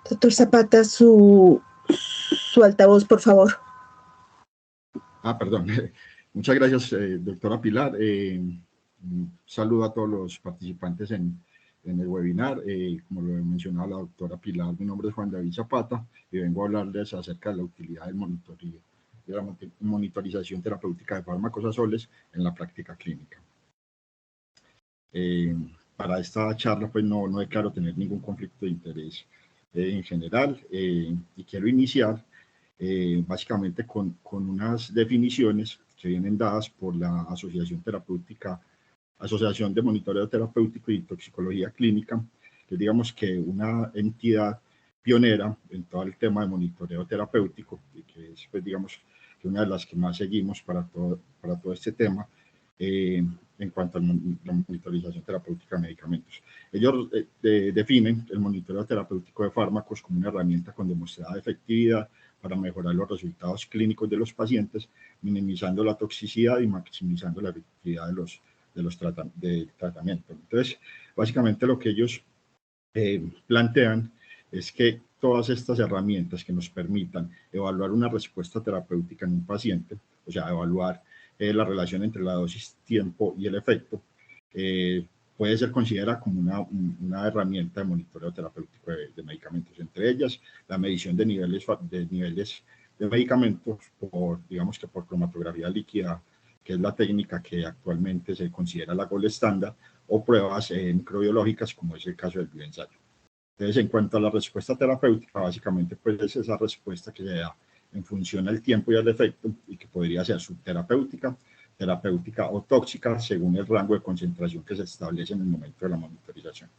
Doctor Zapata, su altavoz, por favor. Perdón. Muchas gracias, doctora Pilar. Un saludo a todos los participantes en el webinar. Como lo mencionaba la doctora Pilar, mi nombre es Juan David Zapata y vengo a hablarles acerca de la utilidad del monitoreo, de la monitorización terapéutica de fármacos azoles en la práctica clínica. Para esta charla, pues no declaro tener ningún conflicto de interés en general, y quiero iniciar básicamente con unas definiciones que vienen dadas por la Asociación de Monitoreo Terapéutico y Toxicología Clínica, que digamos que una entidad pionera en todo el tema de monitoreo terapéutico y que es, pues, digamos, que una de las que más seguimos para todo este tema. En en cuanto a la monitorización terapéutica de medicamentos. Ellos definen el monitoreo terapéutico de fármacos como una herramienta con demostrada efectividad para mejorar los resultados clínicos de los pacientes, minimizando la toxicidad y maximizando la efectividad del tratamiento. Entonces, básicamente lo que ellos plantean es que todas estas herramientas que nos permitan evaluar una respuesta terapéutica en un paciente, o sea, evaluar la relación entre la dosis, tiempo y el efecto, puede ser considerada como una herramienta de monitoreo terapéutico de medicamentos. Entre ellas, la medición de niveles de medicamentos digamos que por cromatografía líquida, que es la técnica que actualmente se considera la gold estándar, o pruebas microbiológicas, como es el caso del bioensayo. Entonces, en cuanto a la respuesta terapéutica, básicamente pues es esa respuesta que se da en función al tiempo y al efecto, y que podría ser subterapéutica, terapéutica o tóxica, según el rango de concentración que se establece en el momento de la monitorización.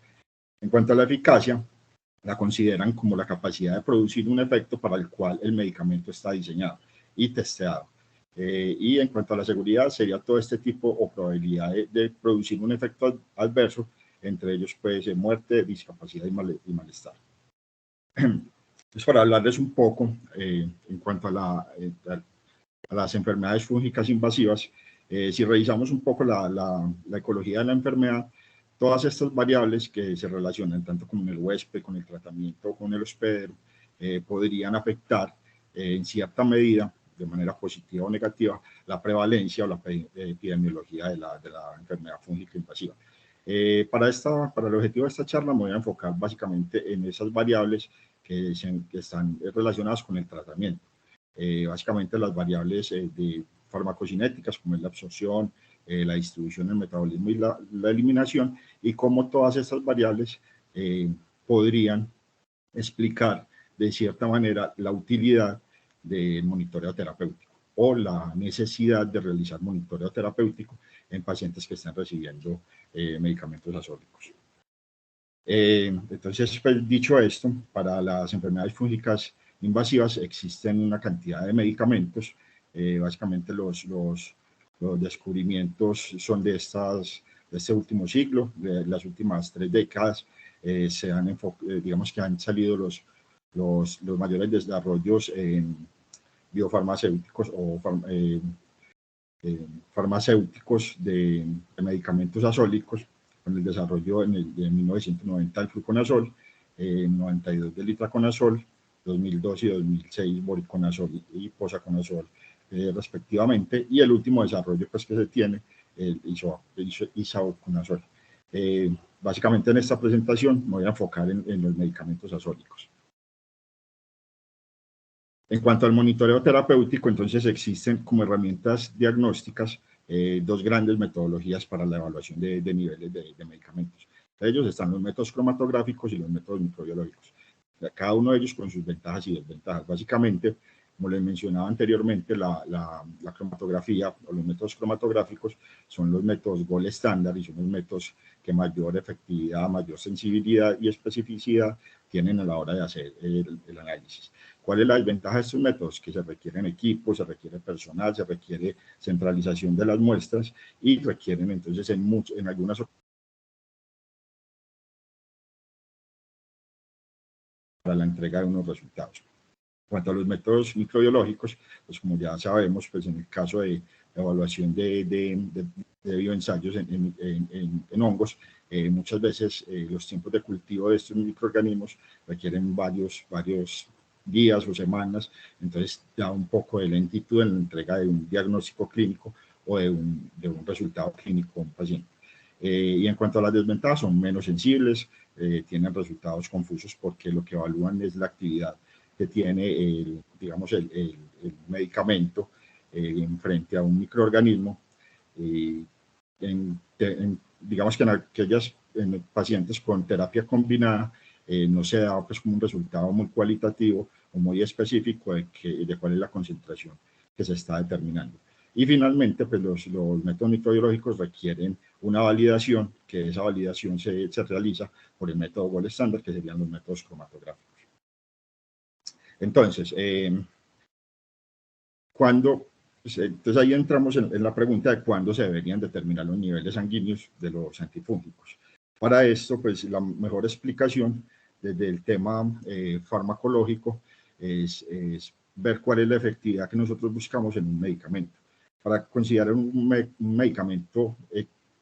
En cuanto a la eficacia, la consideran como la capacidad de producir un efecto para el cual el medicamento está diseñado y testeado. Y en cuanto a la seguridad, sería todo este tipo o probabilidad de producir un efecto adverso, entre ellos puede ser muerte, discapacidad y malestar. Entonces, para hablarles un poco en cuanto a las enfermedades fúngicas invasivas, si revisamos un poco la ecología de la enfermedad, todas estas variables que se relacionan tanto con el huésped, con el tratamiento, con el hospedero, podrían afectar en cierta medida, de manera positiva o negativa, la prevalencia o la epidemiología de la enfermedad fúngica invasiva. Para el objetivo de esta charla me voy a enfocar básicamente en esas variables que están relacionadas con el tratamiento. Básicamente las variables de farmacocinéticas, como es la absorción, la distribución, el metabolismo y la eliminación, y cómo todas estas variables podrían explicar de cierta manera la utilidad del monitoreo terapéutico o la necesidad de realizar monitoreo terapéutico en pacientes que están recibiendo medicamentos azólicos. Entonces, pues, dicho esto, para las enfermedades fúngicas invasivas existen una cantidad de medicamentos. Básicamente los descubrimientos son de este último siglo, de las últimas 3 décadas. Digamos que han salido los mayores desarrollos en biofarmacéuticos o farmacéuticos de medicamentos azólicos, con el desarrollo en 1990 del fluconazol, 92 del itraconazol, 2002 y 2006 voriconazol y posaconazol, respectivamente, y el último desarrollo pues, que se tiene, el isavuconazol. Básicamente en esta presentación me voy a enfocar en los medicamentos azólicos. En cuanto al monitoreo terapéutico, entonces existen como herramientas diagnósticas 2 grandes metodologías para la evaluación de niveles de medicamentos. Entre ellos están los métodos cromatográficos y los métodos microbiológicos. Cada uno de ellos con sus ventajas y desventajas. Básicamente, como les mencionaba anteriormente, la cromatografía o los métodos cromatográficos son los métodos gold estándar y son los métodos que mayor efectividad, mayor sensibilidad y especificidad tienen a la hora de hacer el análisis. ¿Cuál es la desventaja de estos métodos? Que se requieren equipos, se requiere personal, se requiere centralización de las muestras y requieren entonces en algunas ocasiones para la entrega de unos resultados. En cuanto a los métodos microbiológicos, pues como ya sabemos, pues en el caso de evaluación de bioensayos en hongos, muchas veces los tiempos de cultivo de estos microorganismos requieren varios días o semanas, entonces da un poco de lentitud en la entrega de un diagnóstico clínico o de un resultado clínico a un paciente. Y en cuanto a las desventajas, son menos sensibles, tienen resultados confusos porque lo que evalúan es la actividad que tiene el medicamento frente a un microorganismo. Digamos que en pacientes con terapia combinada no se da pues, como un resultado muy cualitativo o muy específico de cuál es la concentración que se está determinando. Y finalmente, pues los métodos microbiológicos requieren una validación, que esa validación se realiza por el método gold estándar, que serían los métodos cromatográficos. Entonces, cuando Pues, entonces ahí entramos en la pregunta de cuándo se deberían determinar los niveles sanguíneos de los antifúngicos. Para esto, pues la mejor explicación desde el tema farmacológico es ver cuál es la efectividad que nosotros buscamos en un medicamento. Para considerar un medicamento,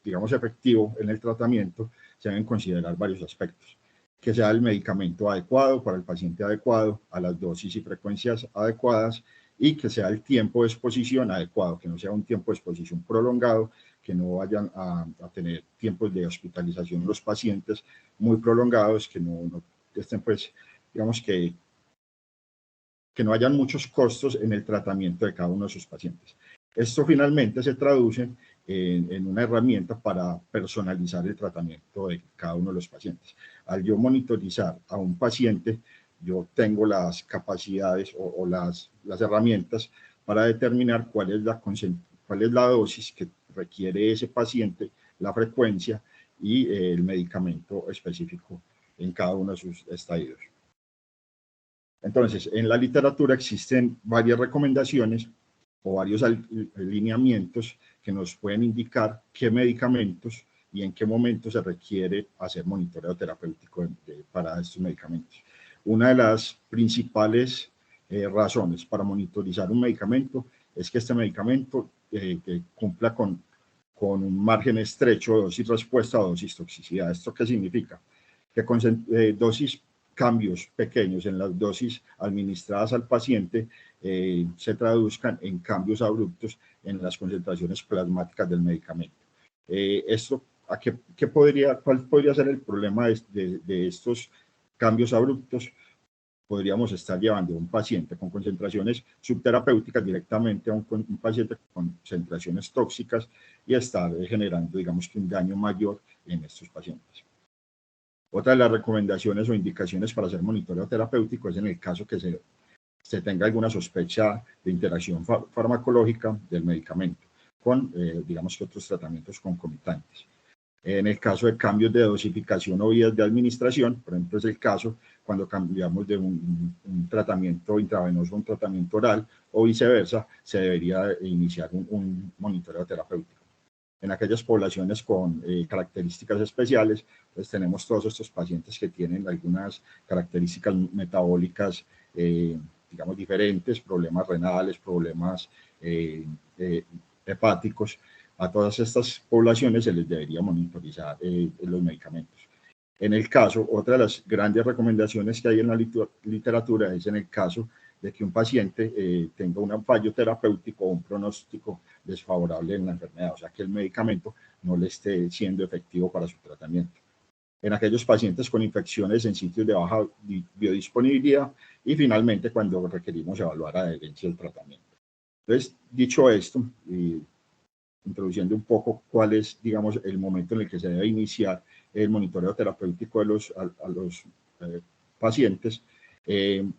digamos, efectivo en el tratamiento, se deben considerar varios aspectos. Que sea el medicamento adecuado para el paciente adecuado, a las dosis y frecuencias adecuadas, y que sea el tiempo de exposición adecuado, que no sea un tiempo de exposición prolongado, que no vayan a tener tiempos de hospitalización los pacientes muy prolongados, que no estén, pues, digamos que no hayan muchos costos en el tratamiento de cada uno de sus pacientes. Esto finalmente se traduce en una herramienta para personalizar el tratamiento de cada uno de los pacientes. Al yo monitorizar a un paciente, yo tengo las capacidades o las herramientas para determinar cuál es la dosis que requiere ese paciente, la frecuencia y el medicamento específico en cada uno de sus estadios. Entonces, en la literatura existen varias recomendaciones o varios lineamientos que nos pueden indicar qué medicamentos y en qué momento se requiere hacer monitoreo terapéutico para estos medicamentos. Una de las principales razones para monitorizar un medicamento es que este medicamento que cumpla con un margen estrecho de dosis-respuesta o dosis-toxicidad. ¿Esto qué significa? Que con cambios pequeños en las dosis administradas al paciente se traduzcan en cambios abruptos en las concentraciones plasmáticas del medicamento. ¿Cuál podría ser el problema de estos cambios abruptos? Podríamos estar llevando a un paciente con concentraciones subterapéuticas directamente a un paciente con concentraciones tóxicas y estar generando, digamos, que un daño mayor en estos pacientes. Otra de las recomendaciones o indicaciones para hacer monitoreo terapéutico es en el caso que se tenga alguna sospecha de interacción farmacológica del medicamento con, digamos, que otros tratamientos concomitantes. En el caso de cambios de dosificación o vías de administración, por ejemplo, es el caso cuando cambiamos de un tratamiento intravenoso a un tratamiento oral o viceversa, se debería iniciar un monitoreo terapéutico. En aquellas poblaciones con características especiales, pues tenemos todos estos pacientes que tienen algunas características metabólicas, digamos, diferentes, problemas renales, problemas hepáticos. A todas estas poblaciones se les debería monitorizar los medicamentos. En el caso, otra de las grandes recomendaciones que hay en la literatura es en el caso de que un paciente tenga un fallo terapéutico o un pronóstico desfavorable en la enfermedad, o sea, que el medicamento no le esté siendo efectivo para su tratamiento. En aquellos pacientes con infecciones en sitios de baja biodisponibilidad y finalmente cuando requerimos evaluar adherencia al tratamiento. Entonces, dicho esto, introduciendo un poco cuál es, digamos, el momento en el que se debe iniciar el monitoreo terapéutico a los pacientes,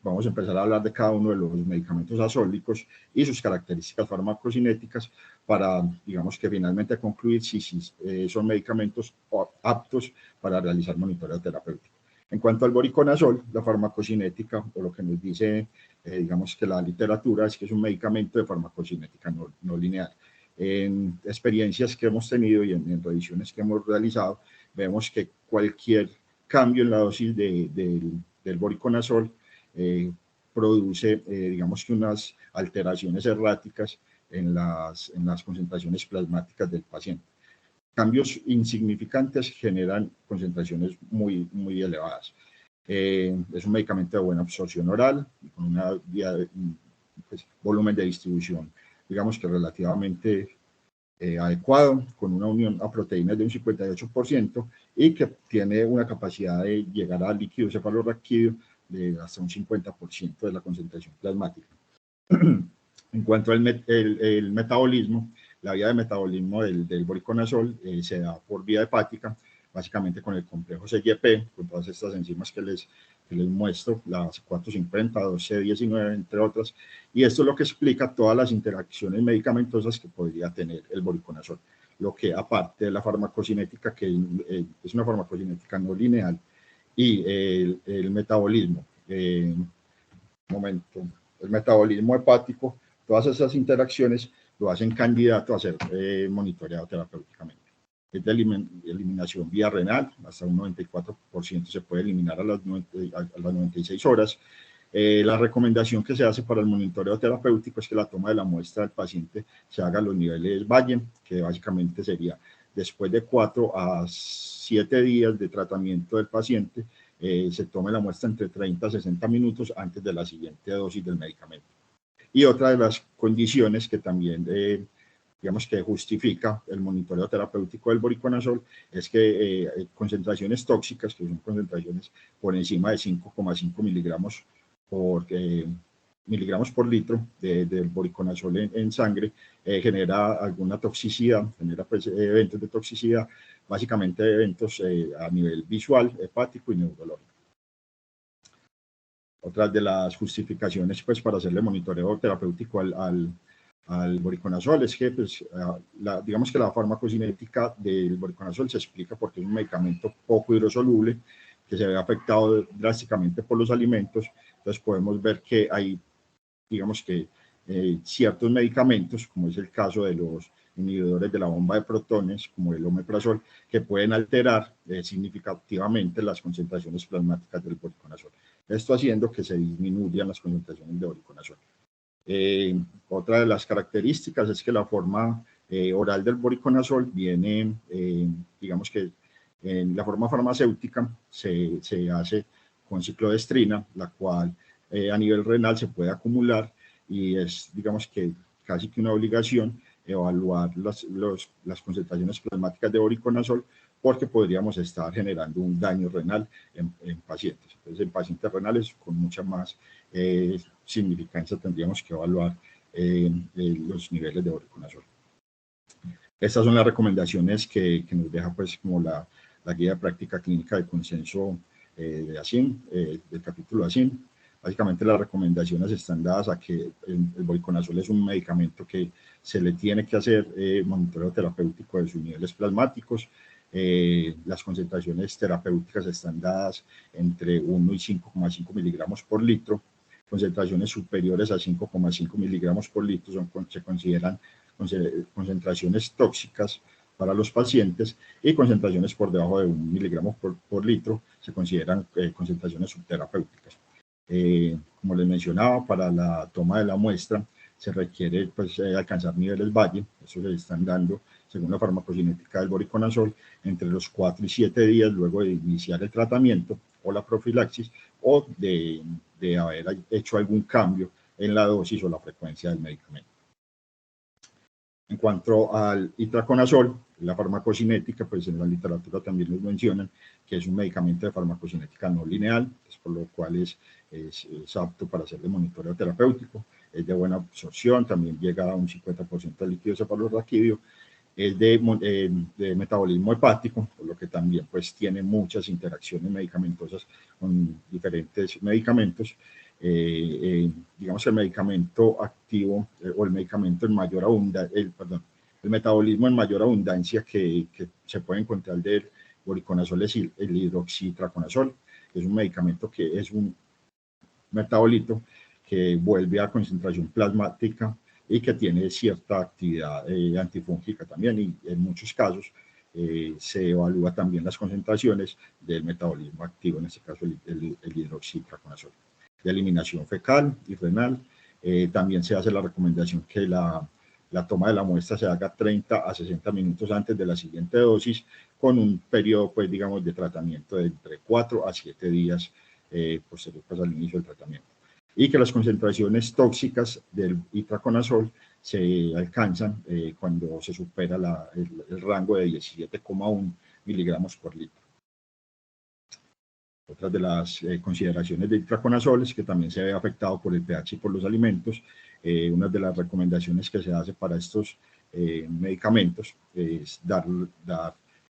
vamos a empezar a hablar de cada uno de los medicamentos azólicos y sus características farmacocinéticas para, digamos, que finalmente concluir si son medicamentos aptos para realizar monitoreo terapéutico. En cuanto al voriconazol, la farmacocinética, o lo que nos dice, digamos, que la literatura es que es un medicamento de farmacocinética no lineal. En experiencias que hemos tenido y en revisiones que hemos realizado, vemos que cualquier cambio en la dosis del voriconazol produce, digamos, que unas alteraciones erráticas en las concentraciones plasmáticas del paciente. Cambios insignificantes generan concentraciones muy, muy elevadas. Es un medicamento de buena absorción oral, con un volumen de distribución, digamos que relativamente adecuado, con una unión a proteínas de un 58% y que tiene una capacidad de llegar al líquido cefalorraquídeo de hasta un 50% de la concentración plasmática. En cuanto al metabolismo, la vía de metabolismo del voriconazol se da por vía hepática, básicamente con el complejo CYP, con todas estas enzimas que les muestro, las 450, 2C19, entre otras, y esto es lo que explica todas las interacciones medicamentosas que podría tener el voriconazol, lo que aparte de la farmacocinética, que es una farmacocinética no lineal, y el metabolismo, el metabolismo hepático todas esas interacciones lo hacen candidato a ser monitoreado terapéuticamente. Es de eliminación vía renal, hasta un 94% se puede eliminar a las 96 horas. La recomendación que se hace para el monitoreo terapéutico es que la toma de la muestra del paciente se haga a los niveles Valle, que básicamente sería después de 4 a 7 días de tratamiento del paciente, se tome la muestra entre 30 a 60 minutos antes de la siguiente dosis del medicamento. Y otra de las condiciones que también, digamos que justifica el monitoreo terapéutico del voriconazol es que concentraciones tóxicas, que son concentraciones por encima de 5,5 miligramos por litro del voriconazol en sangre, genera alguna toxicidad, genera pues, eventos de toxicidad, básicamente eventos a nivel visual, hepático y neurológico. Otra de las justificaciones pues, para hacerle monitoreo terapéutico al voriconazol es que pues, digamos que la farmacocinética del voriconazol se explica porque es un medicamento poco hidrosoluble que se ve afectado drásticamente por los alimentos. Entonces podemos ver que hay, digamos que ciertos medicamentos, como es el caso de los inhibidores de la bomba de protones, como el omeprazol, que pueden alterar significativamente las concentraciones plasmáticas del voriconazol. Esto haciendo que se disminuyan las concentraciones de voriconazol. Otra de las características es que la forma oral del voriconazol viene, digamos que en la forma farmacéutica se hace con ciclodestrina, la cual a nivel renal se puede acumular y es, digamos que casi que una obligación evaluar las concentraciones plasmáticas de voriconazol porque podríamos estar generando un daño renal en pacientes. Entonces, en pacientes renales con mucha más significancia tendríamos que evaluar los niveles de voriconazol. Estas son las recomendaciones que nos deja pues como la guía de práctica clínica de consenso de ASIN, del capítulo ASIN. Básicamente las recomendaciones están dadas a que el voriconazol es un medicamento que se le tiene que hacer monitoreo terapéutico de sus niveles plasmáticos. Las concentraciones terapéuticas están dadas entre 1 y 5,5 miligramos por litro. Concentraciones superiores a 5,5 miligramos por litro se consideran concentraciones tóxicas para los pacientes y concentraciones por debajo de 1 miligramo por litro se consideran concentraciones subterapéuticas. Como les mencionaba, para la toma de la muestra se requiere pues, alcanzar niveles Valle, eso se están dando según la farmacocinética del voriconazol entre los 4 y 7 días luego de iniciar el tratamiento o la profilaxis o de haber hecho algún cambio en la dosis o la frecuencia del medicamento. En cuanto al itraconazol, la farmacocinética, pues en la literatura también nos mencionan que es un medicamento de farmacocinética no lineal, pues por lo cual es apto para hacer de monitoreo terapéutico, es de buena absorción, también llega a un 50% de líquido cefalorraquídeo, es de metabolismo hepático, por lo que también pues tiene muchas interacciones medicamentosas con diferentes medicamentos. Digamos que el medicamento activo o el medicamento en mayor abundancia, el metabolismo en mayor abundancia que se puede encontrar del voriconazol es el hidroxitraconazol. Es un medicamento que es un metabolito que vuelve a concentración plasmática y que tiene cierta actividad antifúngica también, y en muchos casos se evalúa también las concentraciones del metabolismo activo, en este caso el hidroxitraconazol. De eliminación fecal y renal, también se hace la recomendación que la toma de la muestra se haga 30 a 60 minutos antes de la siguiente dosis, con un periodo, pues, digamos, de tratamiento de entre 4 a 7 días posterior al inicio del tratamiento. Y que las concentraciones tóxicas del itraconazol se alcanzan cuando se supera el rango de 17,1 miligramos por litro. Otras de las consideraciones de itraconazol es que también se ve afectado por el pH y por los alimentos. Una de las recomendaciones que se hace para estos medicamentos es dar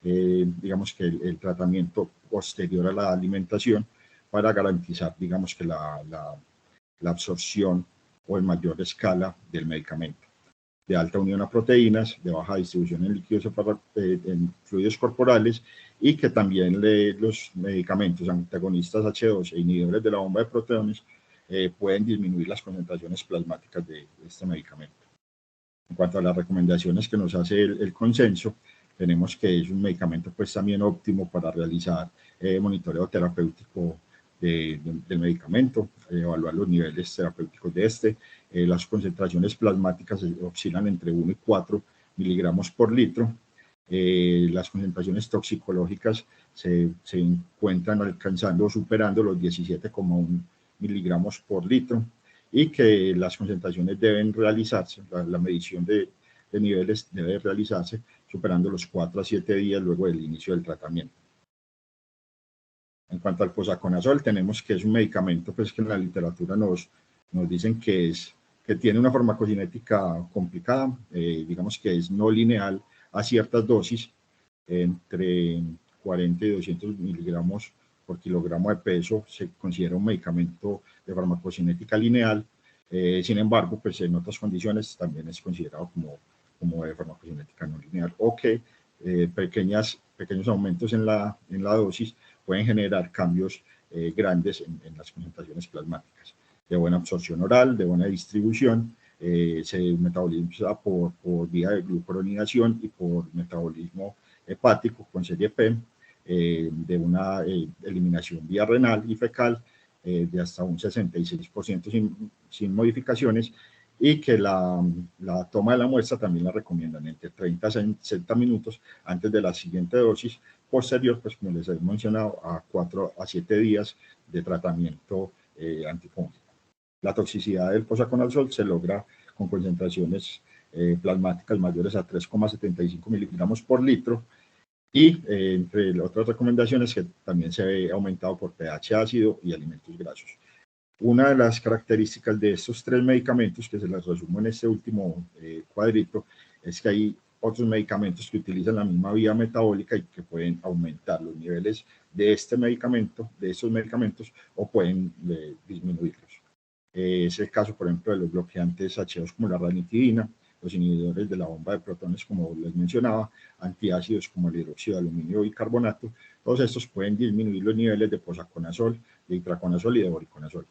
digamos que el tratamiento posterior a la alimentación para garantizar, digamos que la absorción o en mayor escala del medicamento. De alta unión a proteínas, de baja distribución en líquidos en fluidos corporales, y que también los medicamentos antagonistas H2 e inhibidores de la bomba de protones pueden disminuir las concentraciones plasmáticas de este medicamento. En cuanto a las recomendaciones que nos hace el consenso, tenemos que es un medicamento pues también óptimo para realizar monitoreo terapéutico del medicamento, evaluar los niveles terapéuticos de este. Las concentraciones plasmáticas oscilan entre 1 y 4 miligramos por litro. Las concentraciones toxicológicas se encuentran alcanzando o superando los 17,1 miligramos por litro, y que las concentraciones deben realizarse, la medición de niveles debe realizarse superando los 4 a 7 días luego del inicio del tratamiento. En cuanto al posaconazol, tenemos que es un medicamento pues, que en la literatura nos dicen que tiene una farmacocinética complicada, digamos que es no lineal a ciertas dosis, entre 40 y 200 miligramos por kilogramo de peso se considera un medicamento de farmacocinética lineal. Sin embargo, pues en otras condiciones también es considerado como de farmacocinética no lineal, o que pequeños aumentos en la dosis pueden generar cambios grandes en las concentraciones plasmáticas. De buena absorción oral, de buena distribución, se metaboliza por vía de glucuronidación y por metabolismo hepático con serie P, de una eliminación vía renal y fecal de hasta un 66% sin modificaciones, y que la toma de la muestra también la recomiendan entre 30 a 60 minutos antes de la siguiente dosis, posterior, pues como les he mencionado, a 4 a 7 días de tratamiento antifúngico. La toxicidad del posaconazol se logra con concentraciones plasmáticas mayores a 3,75 miligramos por litro, y entre otras recomendaciones que también se ve aumentado por pH ácido y alimentos grasos. Una de las características de estos 3 medicamentos, que se las resumo en este último cuadrito, es que hay otros medicamentos que utilizan la misma vía metabólica y que pueden aumentar los niveles de estos medicamentos, o pueden disminuirlos. Es el caso, por ejemplo, de los bloqueantes H2 como la ranitidina, los inhibidores de la bomba de protones, como les mencionaba, antiácidos como el hidróxido de aluminio y carbonato. Todos estos pueden disminuir los niveles de posaconazol, de itraconazol y de voriconazol.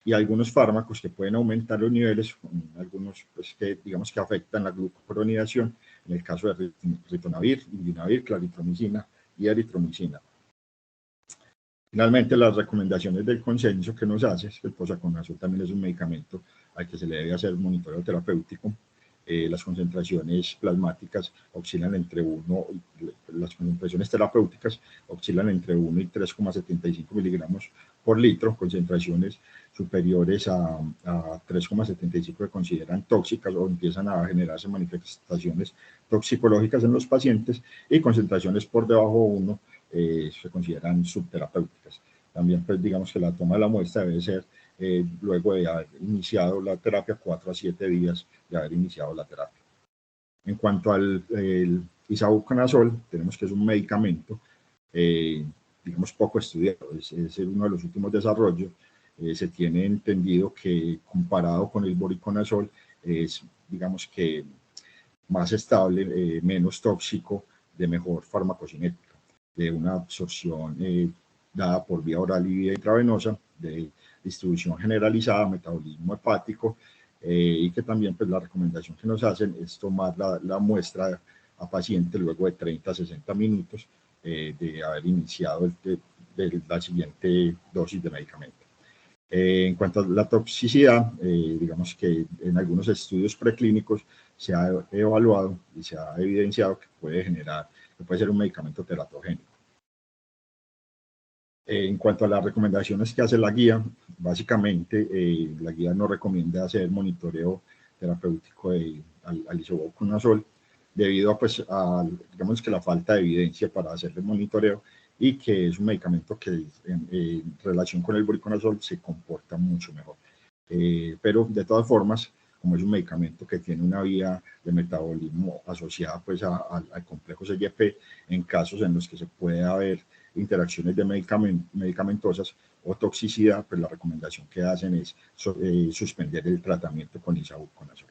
Y algunos fármacos que pueden aumentar los niveles, algunos pues, que digamos que afectan la glucuronidación, en el caso de ritonavir, indinavir, claritromicina y eritromicina. Finalmente, las recomendaciones del consenso que nos hace es que el posaconazol también es un medicamento al que se le debe hacer monitoreo terapéutico. Las concentraciones plasmáticas oscilan entre 1, las concentraciones terapéuticas oscilan entre 1 y 3,75 miligramos por litro, concentraciones superiores a 3,75 que consideran tóxicas o empiezan a generarse manifestaciones toxicológicas en los pacientes, y concentraciones por debajo de 1 se consideran subterapéuticas. También pues digamos que la toma de la muestra debe ser luego de haber iniciado la terapia, 4 a 7 días de haber iniciado la terapia. En cuanto al isavuconazol, tenemos que es un medicamento, digamos, poco estudiado, es uno de los últimos desarrollos. Se tiene entendido que comparado con el voriconazol es, digamos que, más estable, menos tóxico, de mejor farmacocinética, de una absorción dada por vía oral y vía intravenosa, de distribución generalizada, metabolismo hepático, y que también pues la recomendación que nos hacen es tomar la muestra a paciente luego de 30 a 60 minutos de haber iniciado la siguiente dosis de medicamento. En cuanto a la toxicidad, digamos que en algunos estudios preclínicos se ha evaluado y se ha evidenciado que puede ser un medicamento teratogénico. En cuanto a las recomendaciones que hace la guía, básicamente la guía nos recomienda hacer monitoreo terapéutico al isavuconazol debido a digamos que la falta de evidencia para hacerle monitoreo, y que es un medicamento que en relación con el voriconazol se comporta mucho mejor. Pero de todas formas, como es un medicamento que tiene una vía de metabolismo asociada pues al complejo CYP, en casos en los que se puede haber interacciones de medicamentosas o toxicidad, pues la recomendación que hacen es suspender el tratamiento con isavuconazol.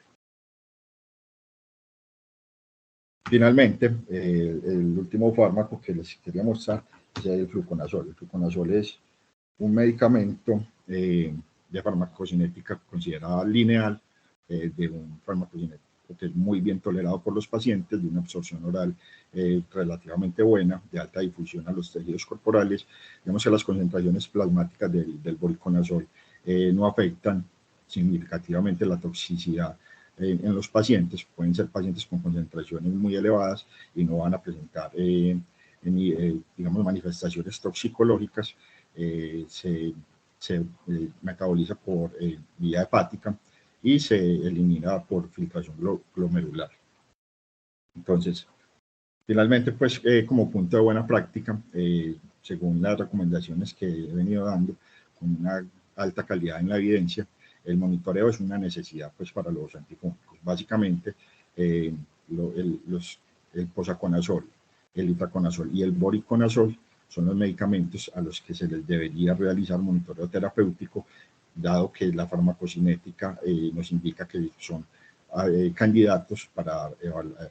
Finalmente, el último fármaco que les quería mostrar es el fluconazol. El fluconazol es un medicamento de farmacocinética considerada lineal, de un farmacocinético que es muy bien tolerado por los pacientes, de una absorción oral relativamente buena, de alta difusión a los tejidos corporales. Vemos que las concentraciones plasmáticas del voriconazol no afectan significativamente la toxicidad en los pacientes. Pueden ser pacientes con concentraciones muy elevadas y no van a presentar digamos, manifestaciones toxicológicas. Se metaboliza por vía hepática y se elimina por filtración glomerular. Entonces, finalmente, pues como punto de buena práctica, según las recomendaciones que he venido dando, con una alta calidad en la evidencia, el monitoreo es una necesidad pues para los antifúngicos. Básicamente, el posaconazol, el itraconazol y el voriconazol son los medicamentos a los que se les debería realizar monitoreo terapéutico, dado que la farmacocinética nos indica que son candidatos para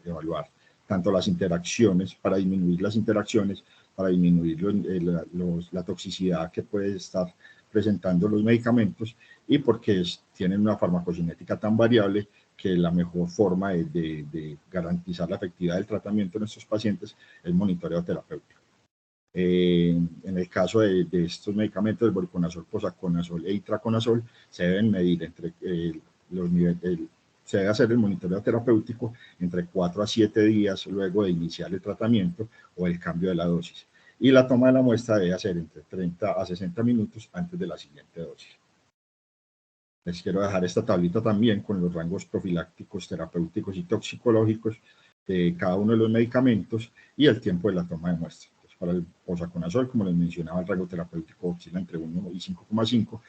evaluar tanto las interacciones, para disminuir las interacciones, para disminuir la toxicidad que puede estar presentando los medicamentos, y porque tienen una farmacocinética tan variable que la mejor forma de garantizar la efectividad del tratamiento en estos pacientes es el monitoreo terapéutico. En el caso de estos medicamentos, el voriconazol, posaconazol e itraconazol, se deben medir entre los niveles, se debe hacer el monitoreo terapéutico entre 4 a 7 días luego de iniciar el tratamiento o el cambio de la dosis. Y la toma de la muestra debe hacer entre 30 a 60 minutos antes de la siguiente dosis. Les quiero dejar esta tablita también con los rangos profilácticos, terapéuticos y toxicológicos de cada uno de los medicamentos y el tiempo de la toma de muestra. Entonces, para el posaconazol, como les mencionaba, el rango terapéutico oscila entre 1 y 5,5,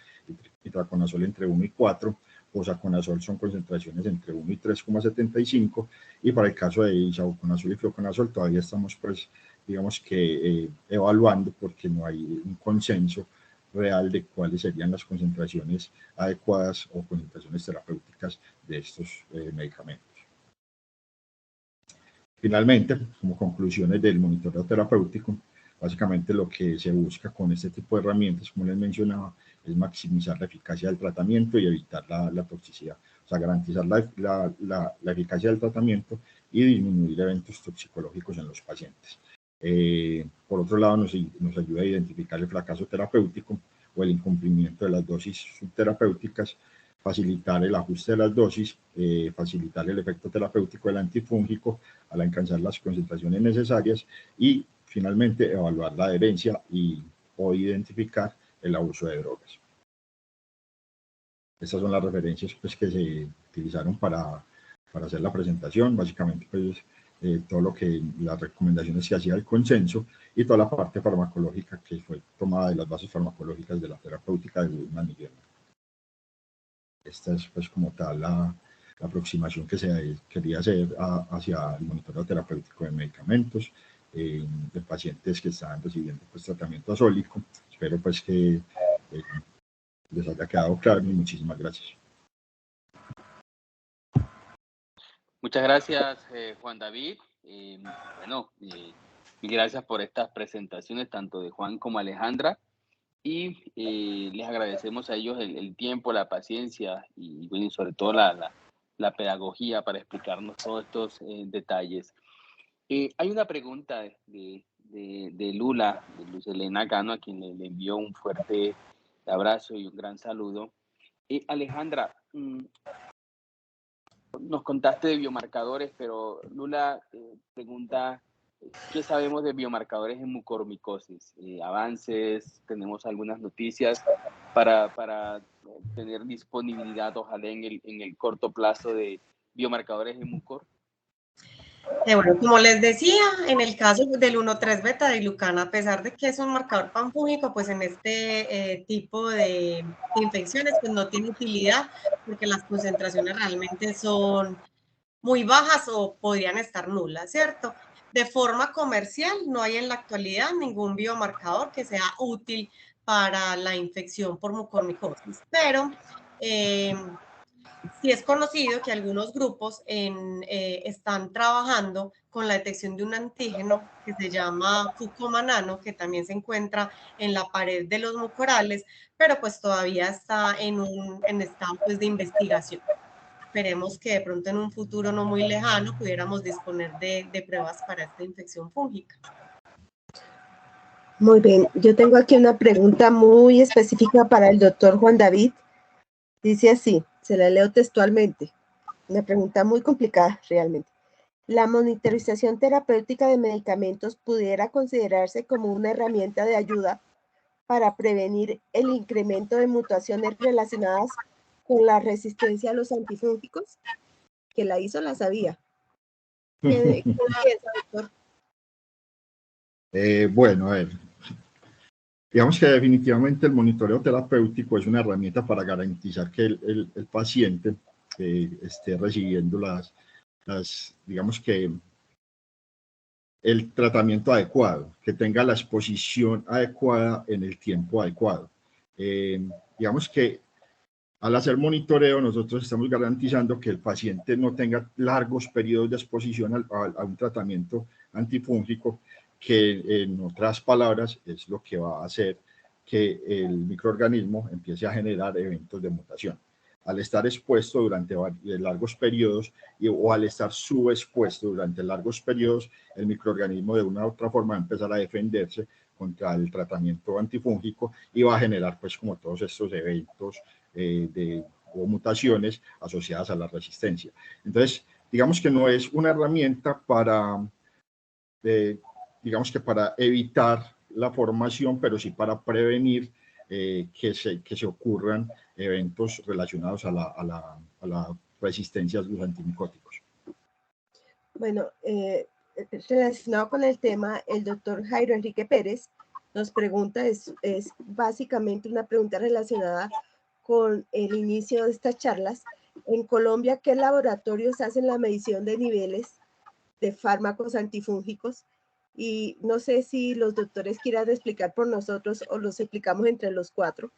itraconazol entre 1 y 4, posaconazol son concentraciones entre 1 y 3,75, y para el caso de isavuconazol y fluconazol todavía estamos, pues, digamos que evaluando, porque no hay un consenso real de cuáles serían las concentraciones adecuadas o concentraciones terapéuticas de estos medicamentos. Finalmente, como conclusiones del monitoreo terapéutico, básicamente lo que se busca con este tipo de herramientas, como les mencionaba, es maximizar la eficacia del tratamiento y evitar la toxicidad. O sea, garantizar la eficacia del tratamiento y disminuir eventos toxicológicos en los pacientes. Por otro lado, nos ayuda a identificar el fracaso terapéutico o el incumplimiento de las dosis subterapéuticas, facilitar el ajuste de las dosis, facilitar el efecto terapéutico del antifúngico al alcanzar las concentraciones necesarias y finalmente evaluar la adherencia o identificar el abuso de drogas. Estas son las referencias, pues, que se utilizaron para hacer la presentación. Básicamente, pues, todo lo que las recomendaciones que hacía el consenso y toda la parte farmacológica que fue tomada de las bases farmacológicas de la terapéutica de Goodman y German. Esta es, pues, como tal la aproximación que se quería hacer hacia el monitoreo terapéutico de medicamentos de pacientes que están recibiendo, pues, tratamiento azólico. Espero, pues, que les haya quedado claro, y muchísimas gracias. Muchas gracias, Juan David. Bueno, mil gracias por estas presentaciones, tanto de Juan como Alejandra, y les agradecemos a ellos el tiempo, la paciencia y bueno, sobre todo la pedagogía para explicarnos todos estos detalles. Hay una pregunta de Lula, de Luz Helena Cano, a quien le envío un fuerte abrazo y un gran saludo. Alejandra, nos contaste de biomarcadores, pero Lula pregunta, ¿qué sabemos de biomarcadores en mucormicosis? Avances, tenemos algunas noticias para tener disponibilidad, ojalá en el corto plazo, de biomarcadores en mucor. Bueno, como les decía, en el caso del 1,3 beta de glucana, a pesar de que es un marcador panfúngico, pues en este tipo de infecciones pues no tiene utilidad porque las concentraciones realmente son muy bajas o podrían estar nulas, ¿cierto? De forma comercial no hay en la actualidad ningún biomarcador que sea útil para la infección por mucormicosis, pero sí es conocido que algunos grupos están trabajando con la detección de un antígeno que se llama fucomanano, que también se encuentra en la pared de los mucorales, pero pues todavía está en estado pues, de investigación. Esperemos que de pronto en un futuro no muy lejano pudiéramos disponer de pruebas para esta infección fúngica. Muy bien, yo tengo aquí una pregunta muy específica para el doctor Juan David. Dice así, se la leo textualmente. Una pregunta muy complicada realmente. ¿La monitorización terapéutica de medicamentos pudiera considerarse como una herramienta de ayuda para prevenir el incremento de mutaciones relacionadas con la resistencia a los antifúngicos? Que la hizo, la sabía. ¿Qué piensa, doctor? Bueno, a ver, digamos que definitivamente el monitoreo terapéutico es una herramienta para garantizar que el paciente esté recibiendo digamos que el tratamiento adecuado, que tenga la exposición adecuada en el tiempo adecuado. Digamos que al hacer monitoreo nosotros estamos garantizando que el paciente no tenga largos periodos de exposición a un tratamiento antifúngico, que en otras palabras es lo que va a hacer que el microorganismo empiece a generar eventos de mutación. Al estar expuesto durante largos periodos o al estar subexpuesto durante largos periodos, el microorganismo de una u otra forma va a empezar a defenderse contra el tratamiento antifúngico y va a generar pues como todos estos eventos o mutaciones asociadas a la resistencia. Entonces, digamos que no es una herramienta para, digamos que para evitar la formación, pero sí para prevenir que se ocurran eventos relacionados a la resistencia a los antimicóticos. Bueno, relacionado con el tema, el doctor Jairo Enrique Pérez nos pregunta, es básicamente una pregunta relacionada con el inicio de estas charlas. En Colombia, ¿qué laboratorios hacen la medición de niveles de fármacos antifúngicos? Y no sé si los doctores quieran explicar por nosotros o los explicamos entre los cuatro.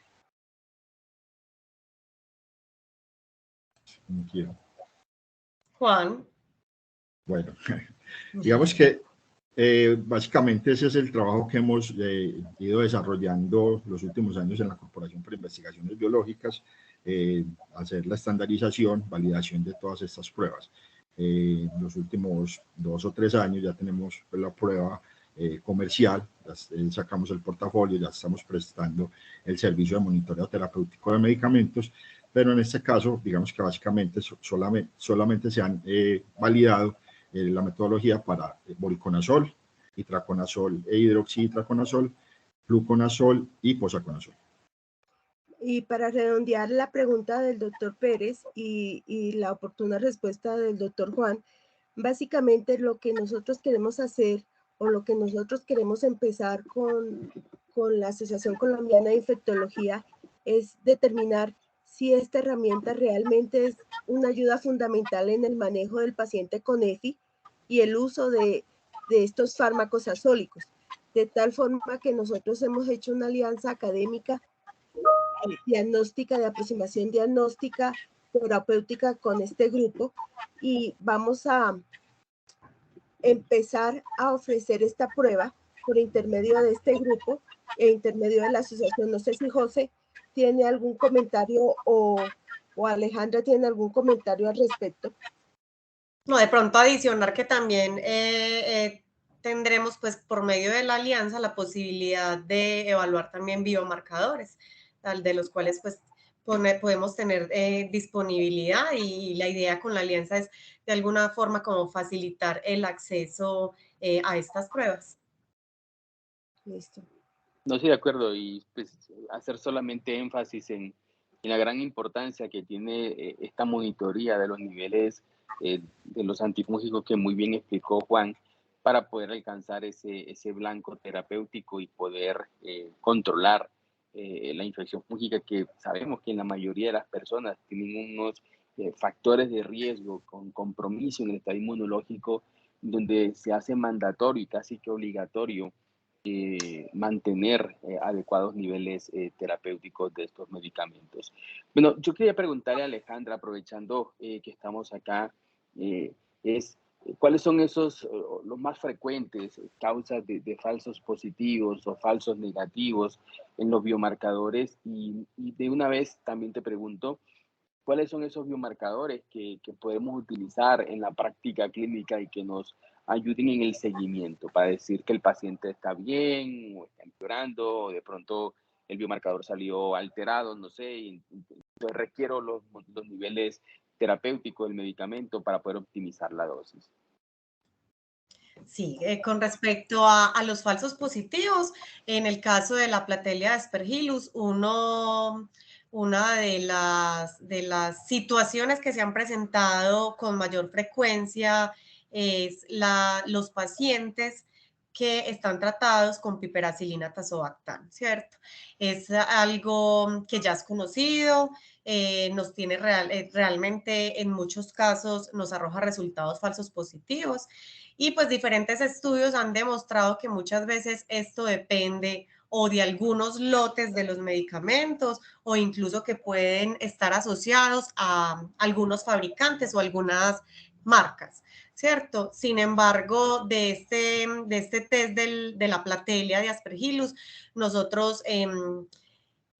Juan. Bueno, digamos que básicamente ese es el trabajo que hemos ido desarrollando los últimos años en la Corporación para Investigaciones Biológicas, hacer la estandarización, validación de todas estas pruebas. Los últimos 2 o 3 años ya tenemos pues, la prueba comercial, ya, sacamos el portafolio, ya estamos prestando el servicio de monitoreo terapéutico de medicamentos, pero en este caso, digamos que básicamente solamente se han validado la metodología para voriconazol, itraconazol e hidroxiitraconazol, fluconazol y posaconazol. Y para redondear la pregunta del doctor Pérez y la oportuna respuesta del doctor Juan, básicamente lo que nosotros queremos hacer o lo que nosotros queremos empezar con la Asociación Colombiana de Infectología es determinar si esta herramienta realmente es una ayuda fundamental en el manejo del paciente con EFI y el uso de estos fármacos azólicos. De tal forma que nosotros hemos hecho una alianza académica diagnóstica, de aproximación diagnóstica terapéutica con este grupo y vamos a empezar a ofrecer esta prueba por intermedio de este grupo e intermedio de la asociación. No sé si José tiene algún comentario o Alejandra tiene algún comentario al respecto. No, de pronto adicionar que también tendremos pues por medio de la alianza la posibilidad de evaluar también biomarcadores, de los cuales pues podemos tener disponibilidad y la idea con la alianza es de alguna forma como facilitar el acceso a estas pruebas. Listo. No estoy de acuerdo y pues hacer solamente énfasis en la gran importancia que tiene esta monitoría de los niveles de los antifúngicos que muy bien explicó Juan para poder alcanzar ese blanco terapéutico y poder controlar la infección fúngica, que sabemos que en la mayoría de las personas tienen unos factores de riesgo con compromiso en el estado inmunológico, donde se hace mandatorio y casi que obligatorio mantener adecuados niveles terapéuticos de estos medicamentos. Bueno, yo quería preguntarle a Alejandra, aprovechando que estamos acá, ¿cuáles son esos, los más frecuentes causas de falsos positivos o falsos negativos en los biomarcadores? Y de una vez también te pregunto, ¿cuáles son esos biomarcadores que podemos utilizar en la práctica clínica y que nos ayuden en el seguimiento para decir que el paciente está bien o está empeorando o de pronto el biomarcador salió alterado, no sé, y entonces requiero los niveles terapéuticos del medicamento para poder optimizar la dosis? Sí, con respecto a los falsos positivos, en el caso de la Platelia aspergillus, una de las situaciones que se han presentado con mayor frecuencia es los pacientes que están tratados con piperacilina tazobactam, ¿cierto? Es algo que ya es conocido, nos tiene realmente en muchos casos nos arroja resultados falsos positivos. Y pues diferentes estudios han demostrado que muchas veces esto depende o de algunos lotes de los medicamentos o incluso que pueden estar asociados a algunos fabricantes o algunas marcas, ¿cierto? Sin embargo, de este test de la Platelia de Aspergillus, nosotros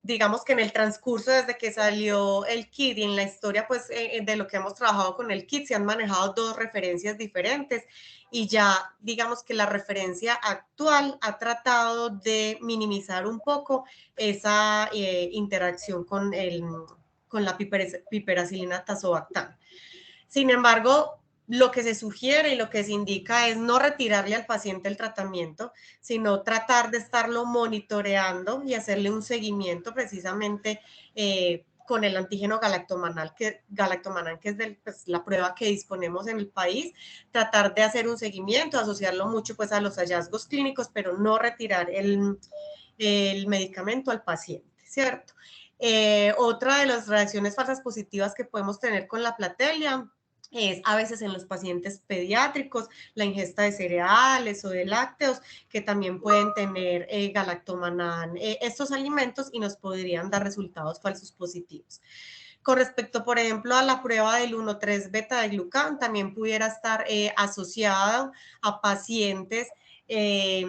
digamos que en el transcurso desde que salió el kit y en la historia pues de lo que hemos trabajado con el kit se han manejado dos referencias diferentes y ya digamos que la referencia actual ha tratado de minimizar un poco esa interacción con la piperacilina tazobactam. Sin embargo, lo que se sugiere y lo que se indica es no retirarle al paciente el tratamiento, sino tratar de estarlo monitoreando y hacerle un seguimiento precisamente con el antígeno galactomannan, que es pues, la prueba que disponemos en el país, tratar de hacer un seguimiento, asociarlo mucho pues, a los hallazgos clínicos, pero no retirar el medicamento al paciente, ¿cierto? Otra de las reacciones falsas positivas que podemos tener con la Platelia es a veces en los pacientes pediátricos, la ingesta de cereales o de lácteos, que también pueden tener galactomannan estos alimentos y nos podrían dar resultados falsos positivos. Con respecto, por ejemplo, a la prueba del 1,3 beta de glucán, también pudiera estar asociado a pacientes que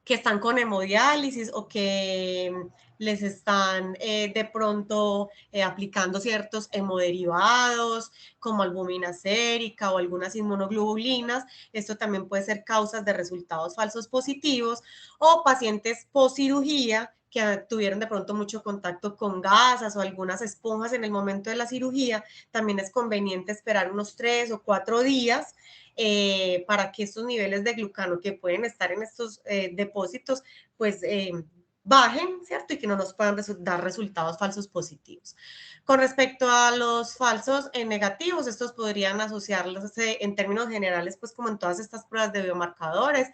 están con hemodiálisis o que les están de pronto aplicando ciertos hemoderivados como albúmina sérica o algunas inmunoglobulinas. Esto también puede ser causas de resultados falsos positivos o pacientes post cirugía que tuvieron de pronto mucho contacto con gasas o algunas esponjas en el momento de la cirugía. También es conveniente esperar unos 3 o 4 días para que estos niveles de glucano que pueden estar en estos depósitos, pues bajen, ¿cierto? Y que no nos puedan dar resultados falsos positivos. Con respecto a los falsos negativos, estos podrían asociarlos en términos generales, pues como en todas estas pruebas de biomarcadores,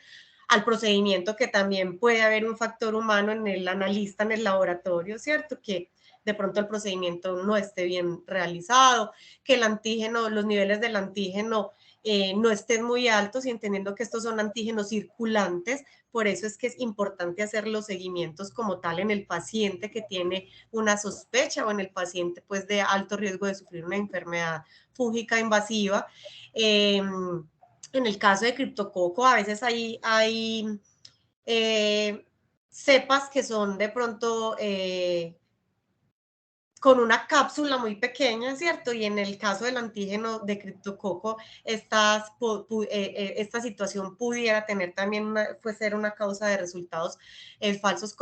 al procedimiento que también puede haber un factor humano en el analista en el laboratorio, ¿cierto? Que de pronto el procedimiento no esté bien realizado, que el antígeno, los niveles del antígeno no estén muy altos y entendiendo que estos son antígenos circulantes, por eso es que es importante hacer los seguimientos como tal en el paciente que tiene una sospecha o en el paciente pues de alto riesgo de sufrir una enfermedad fúngica invasiva. En el caso de criptococo, a veces hay cepas que son de pronto con una cápsula muy pequeña, ¿cierto? Y en el caso del antígeno de criptococo, esta situación pudiera tener también, pues ser una causa de resultados falsos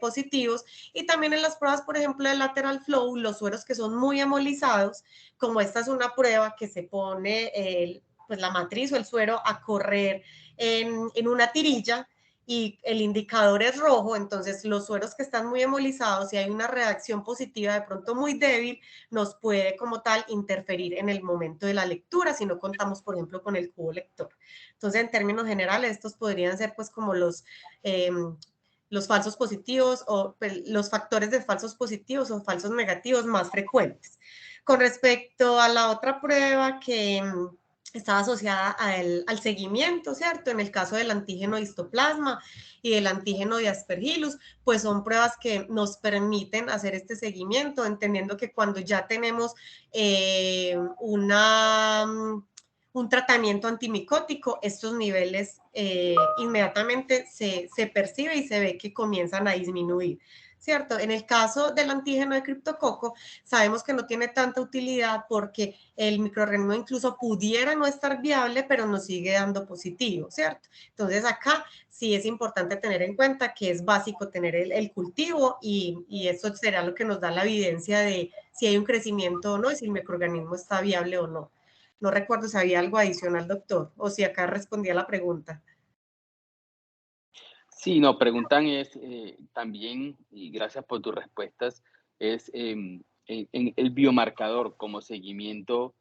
positivos. Y también en las pruebas, por ejemplo, de lateral flow, los sueros que son muy hemolizados, como esta es una prueba que se pone pues la matriz o el suero a correr en una tirilla, y el indicador es rojo, entonces los sueros que están muy hemolizados, si hay una reacción positiva de pronto muy débil, nos puede como tal interferir en el momento de la lectura si no contamos, por ejemplo, con el cubo lector. Entonces, en términos generales, estos podrían ser pues como los falsos positivos o pues, los factores de falsos positivos o falsos negativos más frecuentes. Con respecto a la otra prueba que estaba asociada al seguimiento, ¿cierto? En el caso del antígeno histoplasma y del antígeno de Aspergillus, pues son pruebas que nos permiten hacer este seguimiento, entendiendo que cuando ya tenemos un tratamiento antimicótico, estos niveles inmediatamente se percibe y se ve que comienzan a disminuir. ¿Cierto? En el caso del antígeno de criptococo, sabemos que no tiene tanta utilidad porque el microorganismo incluso pudiera no estar viable, pero nos sigue dando positivo, ¿cierto? Entonces acá sí es importante tener en cuenta que es básico tener el cultivo y eso será lo que nos da la evidencia de si hay un crecimiento o no y si el microorganismo está viable o no. No recuerdo si había algo adicional, doctor, o si acá respondía la pregunta. Sí, no, preguntan es también, y gracias por tus respuestas, es en el biomarcador como seguimiento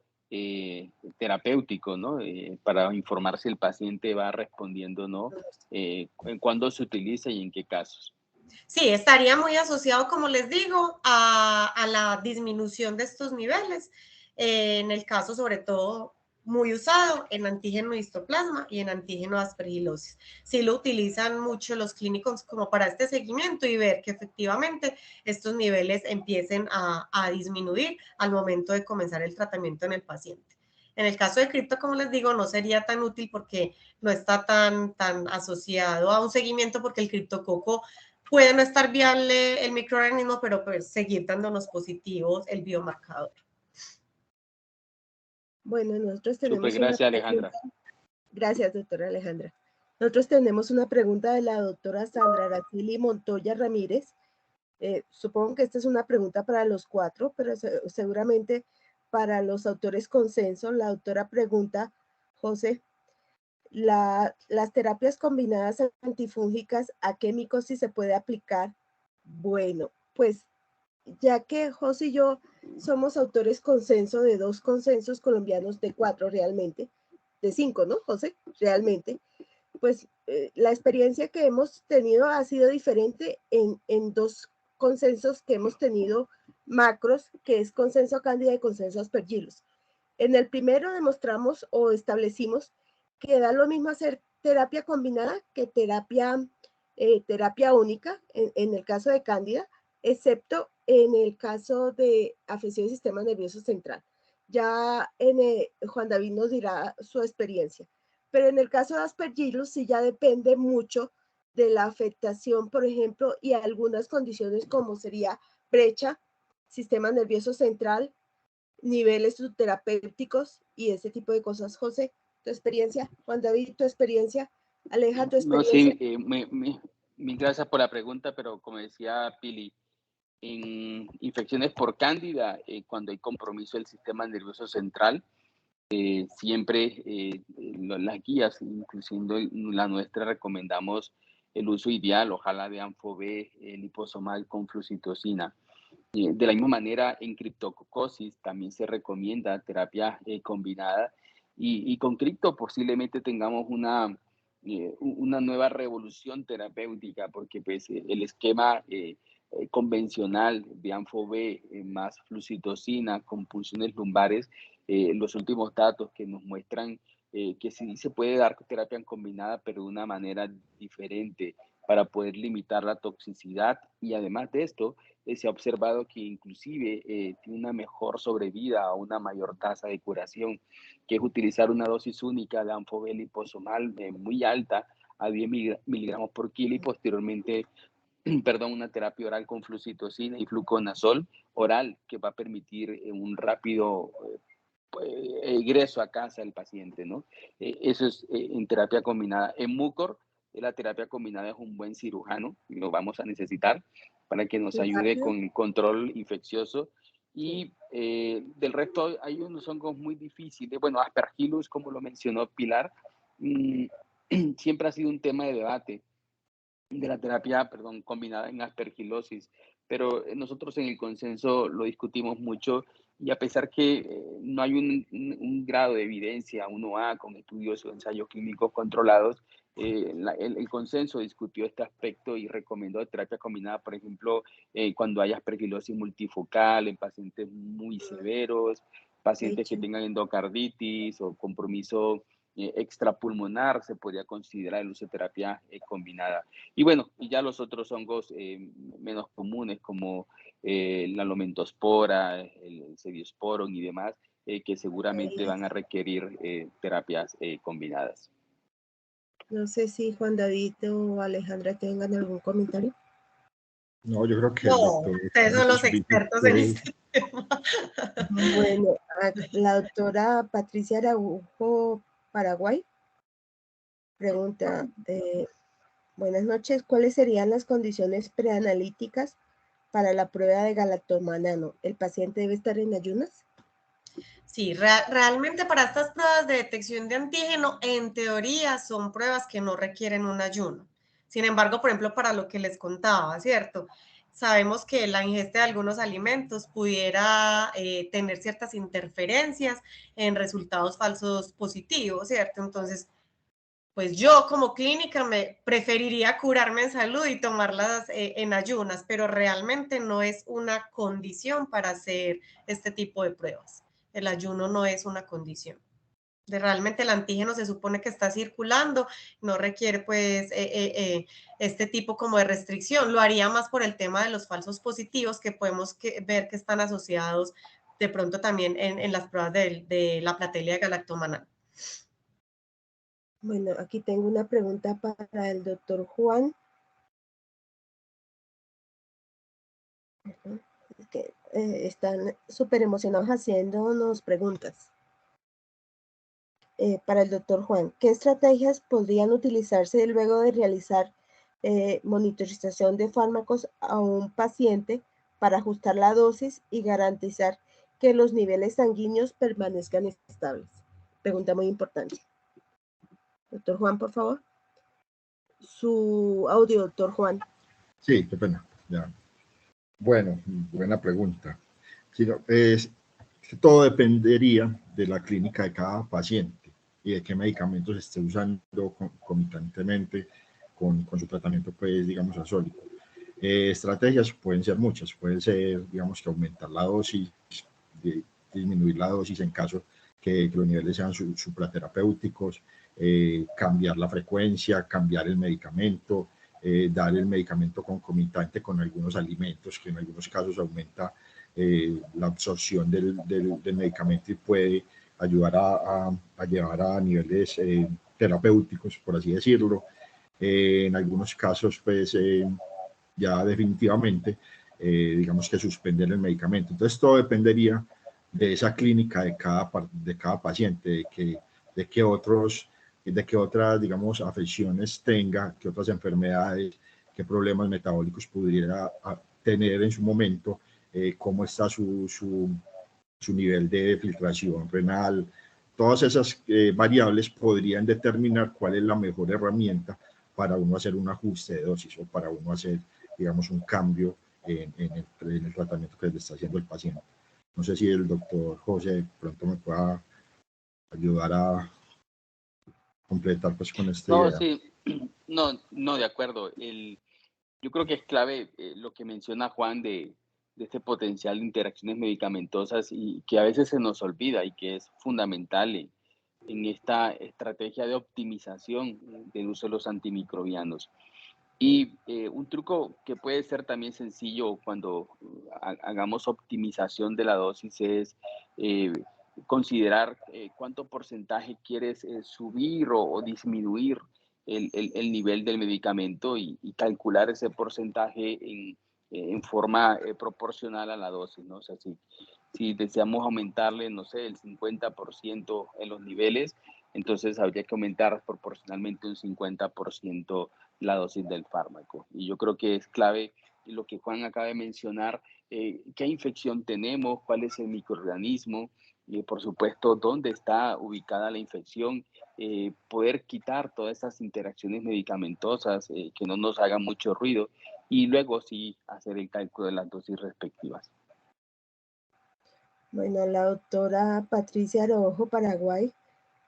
terapéutico, ¿no? Para informar si el paciente va respondiendo o no, en cuándo se utiliza y en qué casos. Sí, estaría muy asociado, como les digo, a la disminución de estos niveles. En el caso, sobre todo, muy usado en antígeno histoplasma y en antígeno aspergilosis. Sí lo utilizan mucho los clínicos como para este seguimiento y ver que efectivamente estos niveles empiecen a disminuir al momento de comenzar el tratamiento en el paciente. En el caso de cripto, como les digo, no sería tan útil porque no está tan asociado a un seguimiento porque el criptococo puede no estar viable el microorganismo, pero pues seguir dándonos positivos el biomarcador. Bueno, nosotros Súper, tenemos una gracias, pregunta. Alejandra. Gracias, doctora Alejandra. Nosotros tenemos una pregunta de la doctora Sandra Araceli Montoya Ramírez. Supongo que esta es una pregunta para los cuatro, pero seguramente para los autores consenso. La doctora pregunta, José, las terapias combinadas antifúngicas, ¿a qué micosis se puede aplicar? Bueno, pues ya que José y yo somos autores consenso de 2 consensos colombianos, de 4 realmente, de 5, ¿no, José? Realmente, pues la experiencia que hemos tenido ha sido diferente en 2 consensos que hemos tenido macros, que es consenso Cándida y consenso Aspergillus. En el primero demostramos o establecimos que da lo mismo hacer terapia combinada que terapia única en el caso de Cándida, excepto en el caso de afección del sistema nervioso central. Ya Juan David nos dirá su experiencia. Pero en el caso de Aspergillus sí ya depende mucho de la afectación, por ejemplo, y algunas condiciones como sería brecha, sistema nervioso central, niveles terapéuticos y ese tipo de cosas. José, tu experiencia. Juan David, tu experiencia. Aleja, tu No, experiencia. sí, mil gracias por la pregunta, pero como decía Pili, en infecciones por cándida, cuando hay compromiso del sistema nervioso central, siempre las guías, incluyendo la nuestra, recomendamos el uso ideal, ojalá de Anfo-B liposomal con flucitocina. De la misma manera, en criptococosis también se recomienda terapia combinada y con cripto posiblemente tengamos una nueva revolución terapéutica porque pues, el esquema convencional de Anfo-B más flucitocina con punciones lumbares, los últimos datos que nos muestran que sí se puede dar terapia combinada, pero de una manera diferente para poder limitar la toxicidad y además de esto, se ha observado que inclusive tiene una mejor sobrevida o una mayor tasa de curación, que es utilizar una dosis única de Anfo-B liposomal muy alta a 10 miligramos por kilo y posteriormente perdón, una terapia oral con flucitocina y fluconazol oral que va a permitir un rápido ingreso a casa del paciente, ¿no? Eso es en terapia combinada. En Mucor, la terapia combinada es un buen cirujano, y lo vamos a necesitar para que nos ayude con el control infeccioso. Y del resto hay unos hongos muy difíciles. Bueno, Aspergillus, como lo mencionó Pilar, siempre ha sido un tema de debate de la terapia, perdón, combinada en aspergilosis, pero nosotros en el consenso lo discutimos mucho y a pesar que no hay un grado de evidencia 1A con estudios o ensayos clínicos controlados, el consenso discutió este aspecto y recomendó terapia combinada, por ejemplo, cuando hay aspergilosis multifocal en pacientes muy severos, pacientes que tengan endocarditis o compromiso extrapulmonar, se podría considerar el uso de terapia combinada. Y bueno, y ya los otros hongos menos comunes como la lomentospora, el cediosporum y demás, que seguramente van a requerir terapias combinadas. No sé si Juan David o Alejandra tengan algún comentario. No, yo creo que No, el doctor... ustedes son los expertos en este tema. Bueno, la doctora Patricia Araujo, Paraguay, pregunta, buenas noches, ¿cuáles serían las condiciones preanalíticas para la prueba de galactomanano? ¿El paciente debe estar en ayunas? Sí, realmente para estas pruebas de detección de antígeno, en teoría son pruebas que no requieren un ayuno. Sin embargo, por ejemplo, para lo que les contaba, ¿cierto? Sabemos que la ingesta de algunos alimentos pudiera tener ciertas interferencias en resultados falsos positivos, ¿cierto? Entonces, pues yo como clínica me preferiría curarme en salud y tomarlas en ayunas, pero realmente no es una condición para hacer este tipo de pruebas. El ayuno no es una condición. Realmente el antígeno se supone que está circulando, no requiere pues este tipo como de restricción. Lo haría más por el tema de los falsos positivos que podemos ver que están asociados de pronto también en las pruebas de la platelia de galactomanano. Bueno, aquí tengo una pregunta para el doctor Juan. Es que, están súper emocionados haciéndonos preguntas. Para el doctor Juan, ¿qué estrategias podrían utilizarse luego de realizar monitorización de fármacos a un paciente para ajustar la dosis y garantizar que los niveles sanguíneos permanezcan estables? Pregunta muy importante. Doctor Juan, por favor. Su audio, doctor Juan. Sí, qué pena. Ya. Bueno, buena pregunta. Sí, no, todo dependería de la clínica de cada paciente y de qué medicamentos esté usando concomitantemente con su tratamiento, pues, digamos, azólico. Estrategias pueden ser muchas, pueden ser, digamos, que aumentar la dosis, disminuir la dosis en caso que los niveles sean supraterapéuticos, cambiar la frecuencia, cambiar el medicamento, dar el medicamento concomitante con algunos alimentos, que en algunos casos aumenta la absorción del medicamento y puede ayudar a llevar a niveles terapéuticos, por así decirlo. En algunos casos, pues, ya definitivamente, digamos que suspender el medicamento. Entonces, todo dependería de esa clínica de cada paciente, de qué otras, digamos, afecciones tenga, qué otras enfermedades, qué problemas metabólicos pudiera tener en su momento, cómo está su nivel de filtración renal. Todas esas variables podrían determinar cuál es la mejor herramienta para uno hacer un ajuste de dosis o para uno hacer, digamos, un cambio en el tratamiento que le está haciendo el paciente. No sé si el doctor José pronto me pueda ayudar a completar pues con esta idea. Sí, no, de acuerdo. Yo creo que es clave lo que menciona Juan de este potencial de interacciones medicamentosas y que a veces se nos olvida y que es fundamental en esta estrategia de optimización del uso de los antimicrobianos. Y un truco que puede ser también sencillo cuando hagamos optimización de la dosis es considerar cuánto porcentaje quieres subir o disminuir el nivel del medicamento y calcular ese porcentaje en forma proporcional a la dosis, ¿no? O sea, si deseamos aumentarle, no sé, el 50% en los niveles, entonces habría que aumentar proporcionalmente un 50% la dosis del fármaco. Y yo creo que es clave lo que Juan acaba de mencionar, qué infección tenemos, cuál es el microorganismo, por supuesto, dónde está ubicada la infección, poder quitar todas esas interacciones medicamentosas que no nos hagan mucho ruido y luego sí hacer el cálculo de las dosis respectivas. Bueno, la doctora Patricia Araujo, Paraguay,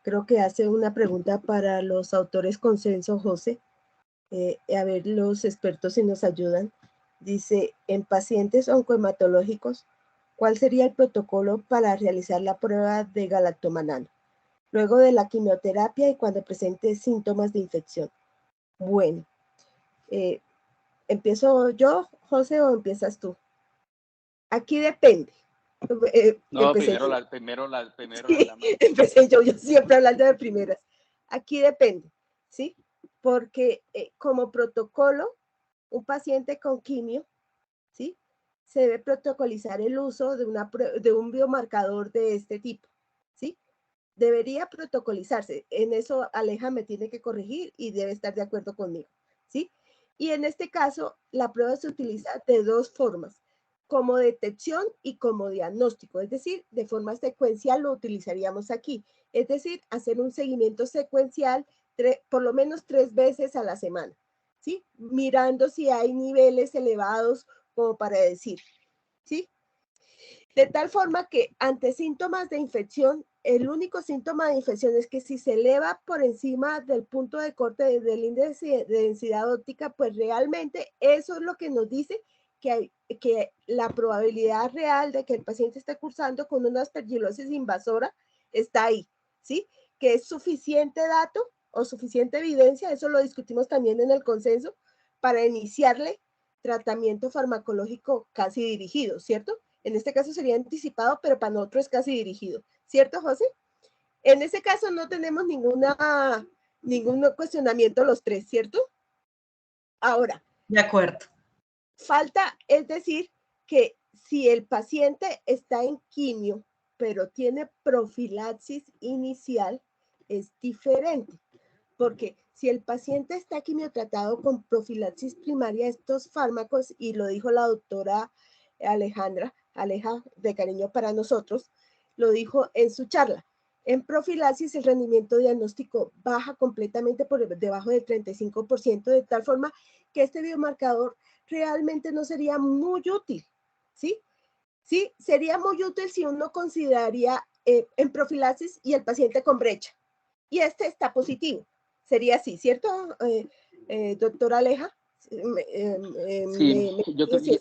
creo que hace una pregunta para los autores consenso, José. A ver, los expertos si nos ayudan. Dice, en pacientes oncohematológicos, ¿Cuál sería el protocolo para realizar la prueba de galactomanano? Luego de la quimioterapia y cuando presente síntomas de infección. Bueno, ¿empiezo yo, José, o empiezas tú? Aquí depende. No, Empecé primero la sí, dama. empecé yo siempre hablando de primeras. Aquí depende, ¿sí? Porque como protocolo, un paciente con quimio, ¿sí? Se debe protocolizar el uso de un biomarcador de este tipo, ¿sí? Debería protocolizarse. En eso Aleja me tiene que corregir y debe estar de acuerdo conmigo, ¿sí? Y en este caso, la prueba se utiliza de dos formas, como detección y como diagnóstico, es decir, de forma secuencial lo utilizaríamos aquí, es decir, hacer un seguimiento secuencial por lo menos 3 veces a la semana, ¿sí? Mirando si hay niveles elevados como para decir, ¿sí? De tal forma que ante síntomas de infección, el único síntoma de infección es que si se eleva por encima del punto de corte del índice de densidad óptica, pues realmente eso es lo que nos dice que la probabilidad real de que el paciente esté cursando con una aspergilosis invasora está ahí, ¿sí? Que es suficiente dato o suficiente evidencia, eso lo discutimos también en el consenso, para iniciarle tratamiento farmacológico casi dirigido, ¿cierto? En este caso sería anticipado, pero para nosotros es casi dirigido, ¿cierto, José? En ese caso no tenemos ningún cuestionamiento los tres, ¿cierto? Ahora. De acuerdo. Falta, es decir, que si el paciente está en quimio, pero tiene profilaxis inicial, es diferente. Porque si el paciente está quimiotratado con profilaxis primaria, estos fármacos, y lo dijo la doctora Aleja de cariño para nosotros, lo dijo en su charla. En profilaxis el rendimiento diagnóstico baja completamente por debajo del 35%, de tal forma que este biomarcador realmente no sería muy útil, ¿sí? Sí, sería muy útil si uno consideraría en profilaxis y el paciente con brecha, y este está positivo. Sería así, ¿cierto, doctora Aleja? Sí, yo creo que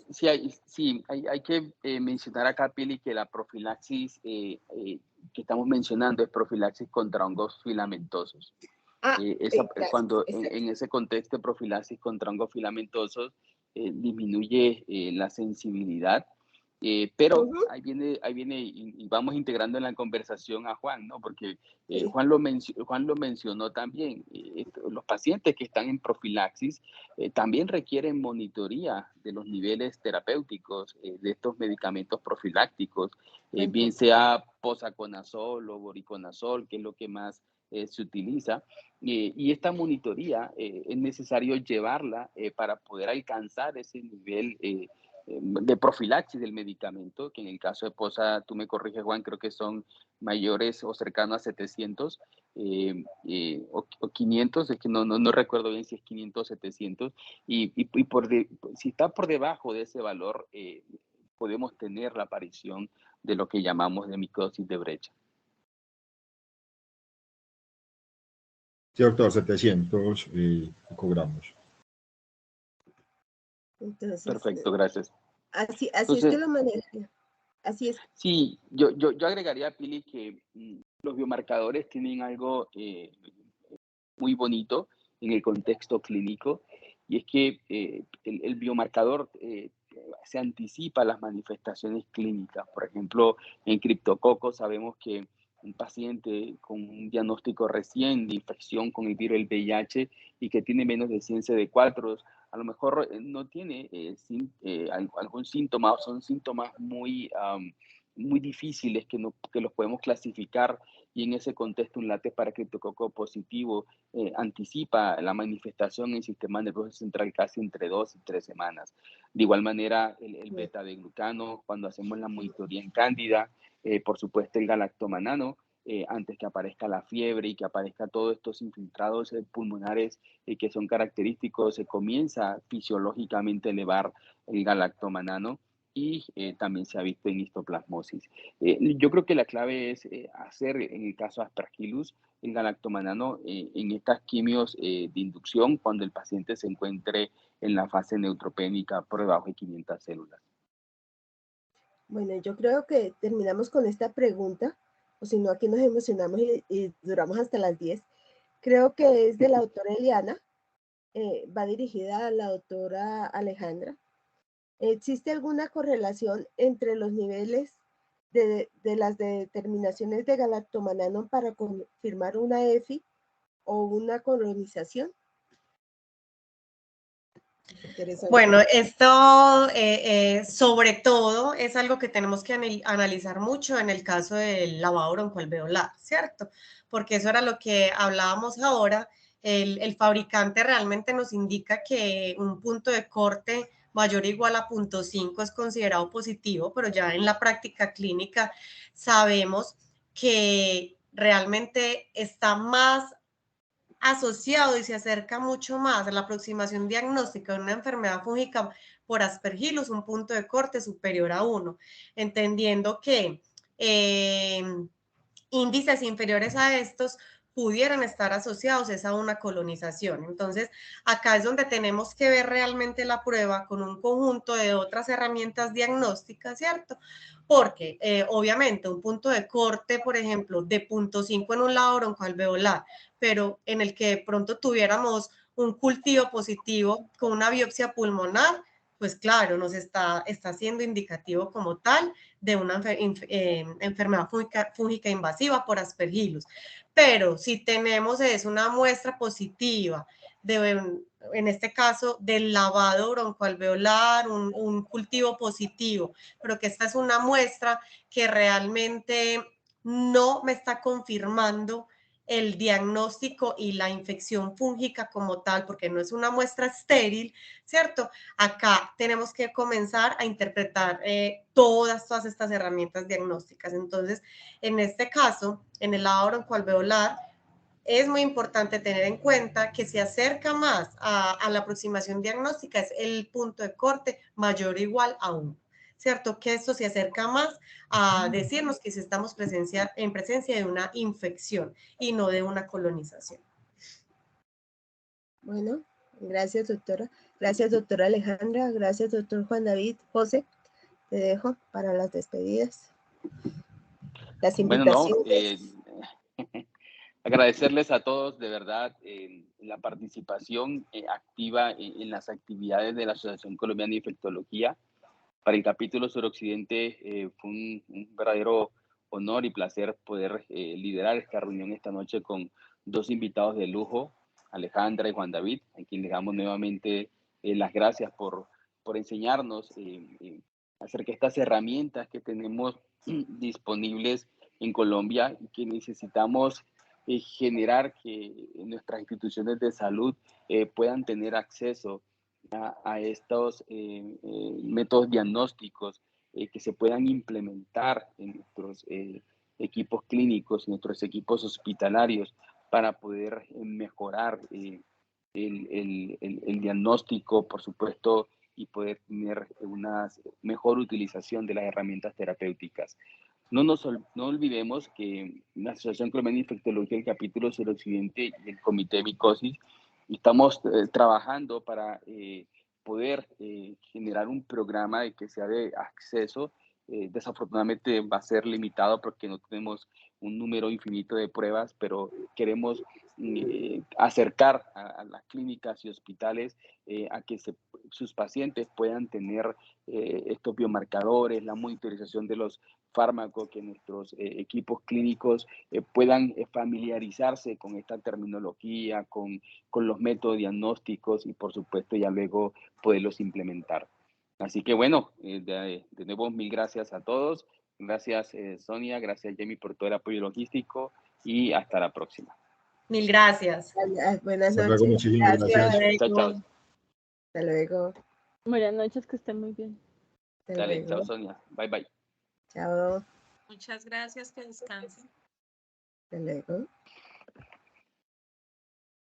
sí, hay que mencionar acá, Pili, que la profilaxis que estamos mencionando es profilaxis contra hongos filamentosos. Cuando en ese contexto de profilaxis contra hongos filamentosos disminuye la sensibilidad, pero ahí viene y vamos integrando en la conversación a Juan, ¿no? Porque Juan lo mencionó también. Los pacientes que están en profilaxis también requieren monitoría de los niveles terapéuticos de estos medicamentos profilácticos, bien sea posaconazol o voriconazol, que es lo que más se utiliza. Y esta monitoría es necesario llevarla para poder alcanzar ese nivel de profilaxis del medicamento, que en el caso de POSA, tú me corriges, Juan, creo que son mayores o cercanos a 700 o 500, es que no recuerdo bien si es 500 o 700, y si está por debajo de ese valor, podemos tener la aparición de lo que llamamos de microsis de brecha. Sí, doctor, 700 picogramos. Entonces, perfecto, gracias. Así entonces, es que lo manejo. Así es. Sí, yo agregaría, Pili, que los biomarcadores tienen algo muy bonito en el contexto clínico, y es que el biomarcador se anticipa a las manifestaciones clínicas. Por ejemplo, en criptococo sabemos que un paciente con un diagnóstico recién de infección con el virus del VIH y que tiene menos de 100 CD4, a lo mejor no tiene algún síntoma, o son síntomas muy difíciles que los podemos clasificar, y en ese contexto un látex para criptococo positivo anticipa la manifestación en el sistema nervioso central casi entre 2 y 3 semanas. De igual manera, el beta de glucano, cuando hacemos la monitoría en cándida, por supuesto el galactomanano, antes que aparezca la fiebre y que aparezca todos estos infiltrados pulmonares que son característicos, se comienza fisiológicamente a elevar el galactomanano, y también se ha visto en histoplasmosis. Yo creo que la clave es hacer, en el caso de Aspergillus, el galactomanano en estas quimios de inducción cuando el paciente se encuentre en la fase neutropénica por debajo de 500 células. Bueno, yo creo que terminamos con esta pregunta, o si no, aquí nos emocionamos y duramos hasta las 10. Creo que es de la autora Eliana, va dirigida a la autora Alejandra. ¿Existe alguna correlación entre los niveles de las determinaciones de galactomanano para confirmar una EFI o una colonización? Bueno, esto sobre todo es algo que tenemos que analizar mucho en el caso del lavado broncoalveolar, ¿cierto? Porque eso era lo que hablábamos ahora. El fabricante realmente nos indica que un punto de corte mayor o igual a 0.5 es considerado positivo, pero ya en la práctica clínica sabemos que realmente está más asociado y se acerca mucho más a la aproximación diagnóstica de una enfermedad fúngica por Aspergillus, un punto de corte superior a 1, entendiendo que índices inferiores a estos pudieran estar asociados a una colonización. Entonces, acá es donde tenemos que ver realmente la prueba con un conjunto de otras herramientas diagnósticas, ¿cierto? Porque obviamente un punto de corte, por ejemplo, de 0.5 en un lado broncoalveolar, pero en el que de pronto tuviéramos un cultivo positivo con una biopsia pulmonar, pues claro, nos está siendo indicativo como tal de una enfermedad fúngica invasiva por Aspergillus. Pero si tenemos una muestra positiva, en este caso del lavado broncoalveolar, un cultivo positivo, pero que esta es una muestra que realmente no me está confirmando el diagnóstico y la infección fúngica como tal, porque no es una muestra estéril, ¿cierto? Acá tenemos que comenzar a interpretar todas estas herramientas diagnósticas. Entonces, en este caso, en el lavado broncoalveolar, es muy importante tener en cuenta que se acerca más a la aproximación diagnóstica, es el punto de corte mayor o igual a 1, ¿cierto? Que esto se acerca más a decirnos que si estamos en presencia de una infección y no de una colonización. Bueno, gracias, doctora. Gracias, doctora Alejandra. Gracias, doctor Juan David. José, te dejo para las despedidas. Las invitaciones. Bueno, agradecerles a todos de verdad la participación activa en las actividades de la Asociación Colombiana de Infectología. Para el capítulo suroccidente fue un verdadero honor y placer poder liderar esta reunión esta noche con dos invitados de lujo, Alejandra y Juan David, a quien les damos nuevamente las gracias por enseñarnos acerca de estas herramientas que tenemos disponibles en Colombia y que necesitamos generar que nuestras instituciones de salud puedan tener acceso a estos métodos diagnósticos que se puedan implementar en nuestros equipos clínicos, en nuestros equipos hospitalarios, para poder mejorar el diagnóstico, por supuesto, y poder tener una mejor utilización de las herramientas terapéuticas. No olvidemos que la Asociación Colombiana de Infectología, el capítulo suroccidente y el Comité de Micosis, estamos trabajando para poder generar un programa de que sea de acceso. Desafortunadamente va a ser limitado porque no tenemos un número infinito de pruebas, pero queremos acercar a las clínicas y hospitales a que sus pacientes puedan tener estos biomarcadores, la monitorización de los fármacos, que nuestros equipos clínicos puedan familiarizarse con esta terminología, con los métodos diagnósticos y por supuesto ya luego poderlos implementar. Así que bueno, de nuevo mil gracias a todos. Gracias Sonia, gracias Jamie por todo el apoyo logístico y hasta la próxima. Mil gracias. Buenas Hasta luego, noches. muchísimas gracias. Chao, chao. Hasta luego. Buenas noches, que estén muy bien. Hasta Dale, luego. chao Sonia. Bye, bye. Chao. Muchas gracias, que descansen. Hasta luego.